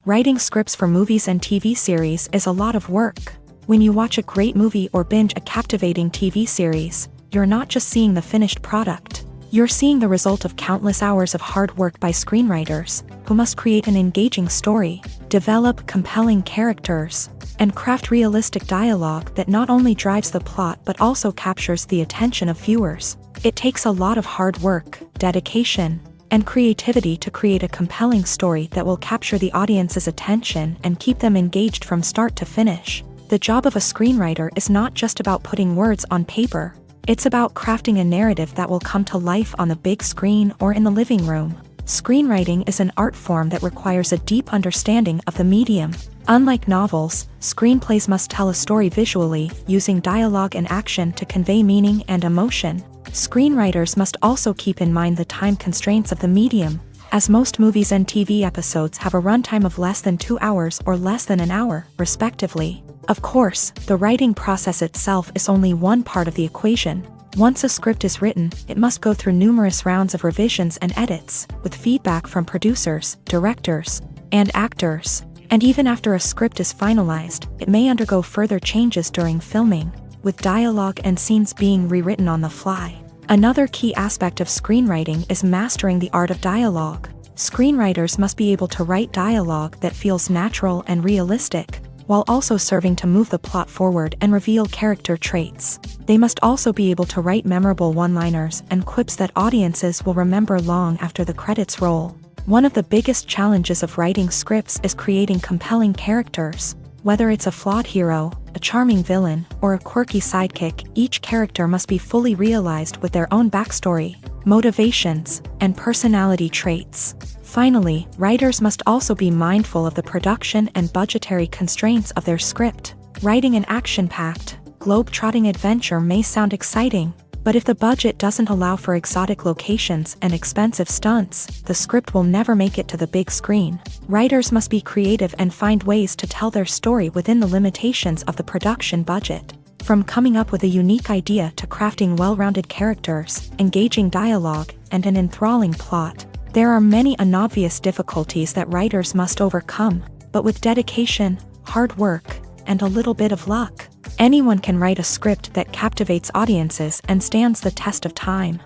Speaker 1: Writing scripts for movies and TV series is a lot of work. When you watch a great movie or binge a captivating TV series, you're not just seeing the finished product. You're seeing the result of countless hours of hard work by screenwriters, who must create an engaging story, develop compelling characters, and craft realistic dialogue that not only drives the plot but also captures the attention of viewers. It takes a lot of hard work, dedication, and creativity to create a compelling story that will capture the audience's attention and keep them engaged from start to finish. The job of a screenwriter is not just about putting words on paper. It's about crafting a narrative that will come to life on the big screen or in the living room. Screenwriting is an art form that requires a deep understanding of the medium. Unlike novels, screenplays must tell a story visually, using dialogue and action to convey meaning and emotion. Screenwriters must also keep in mind the time constraints of the medium, as most movies and TV episodes have a runtime of less than 2 hours or less than an hour, respectively. Of course, the writing process itself is only one part of the equation. Once a script is written, it must go through numerous rounds of revisions and edits, with feedback from producers, directors, and actors. And even after a script is finalized, it may undergo further changes during filming, with dialogue and scenes being rewritten on the fly. Another key aspect of screenwriting is mastering the art of dialogue. Screenwriters must be able to write dialogue that feels natural and realistic, while also serving to move the plot forward and reveal character traits. They must also be able to write memorable one-liners and quips that audiences will remember long after the credits roll. One of the biggest challenges of writing scripts is creating compelling characters. Whether it's a flawed hero, a charming villain, or a quirky sidekick, each character must be fully realized with their own backstory, motivations, and personality traits. Finally, writers must also be mindful of the production and budgetary constraints of their script. Writing an action-packed, globe-trotting adventure may sound exciting, but if the budget doesn't allow for exotic locations and expensive stunts, the script will never make it to the big screen. Writers must be creative and find ways to tell their story within the limitations of the production budget. From coming up with a unique idea to crafting well-rounded characters, engaging dialogue, and an enthralling plot, there are many unobvious difficulties that writers must overcome, but with dedication, hard work, and a little bit of luck, anyone can write a script that captivates audiences and stands the test of time.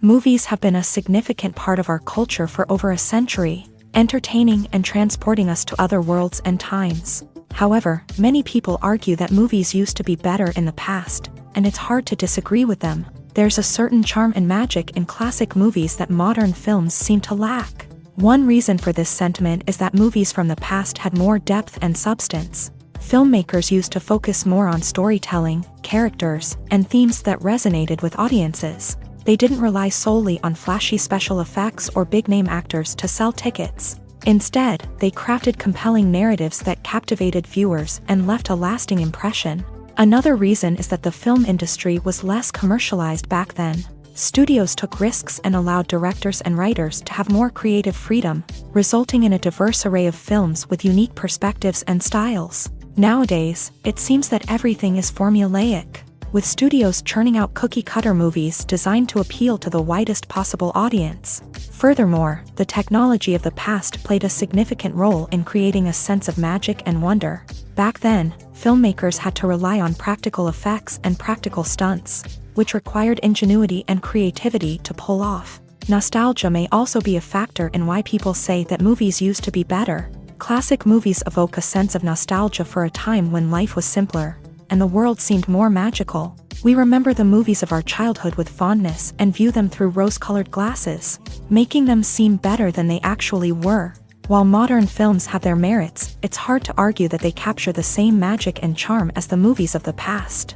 Speaker 1: Movies have been a significant part of our culture for over a century, entertaining and transporting us to other worlds and times. However, many people argue that movies used to be better in the past, and it's hard to disagree with them. There's a certain charm and magic in classic movies that modern films seem to lack. One reason for this sentiment is that movies from the past had more depth and substance. Filmmakers used to focus more on storytelling, characters, and themes that resonated with audiences. They didn't rely solely on flashy special effects or big-name actors to sell tickets. Instead, they crafted compelling narratives that captivated viewers and left a lasting impression. Another reason is that the film industry was less commercialized back then. Studios took risks and allowed directors and writers to have more creative freedom, resulting in a diverse array of films with unique perspectives and styles. Nowadays, it seems that everything is formulaic, with studios churning out cookie-cutter movies designed to appeal to the widest possible audience. Furthermore, the technology of the past played a significant role in creating a sense of magic and wonder. Back then, filmmakers had to rely on practical effects and practical stunts, which required ingenuity and creativity to pull off. Nostalgia may also be a factor in why people say that movies used to be better. Classic movies evoke a sense of nostalgia for a time when life was simpler, and the world seemed more magical. We remember the movies of our childhood with fondness and view them through rose-colored glasses, making them seem better than they actually were. While modern films have their merits, it's hard to argue that they capture the same magic and charm as the movies of the past.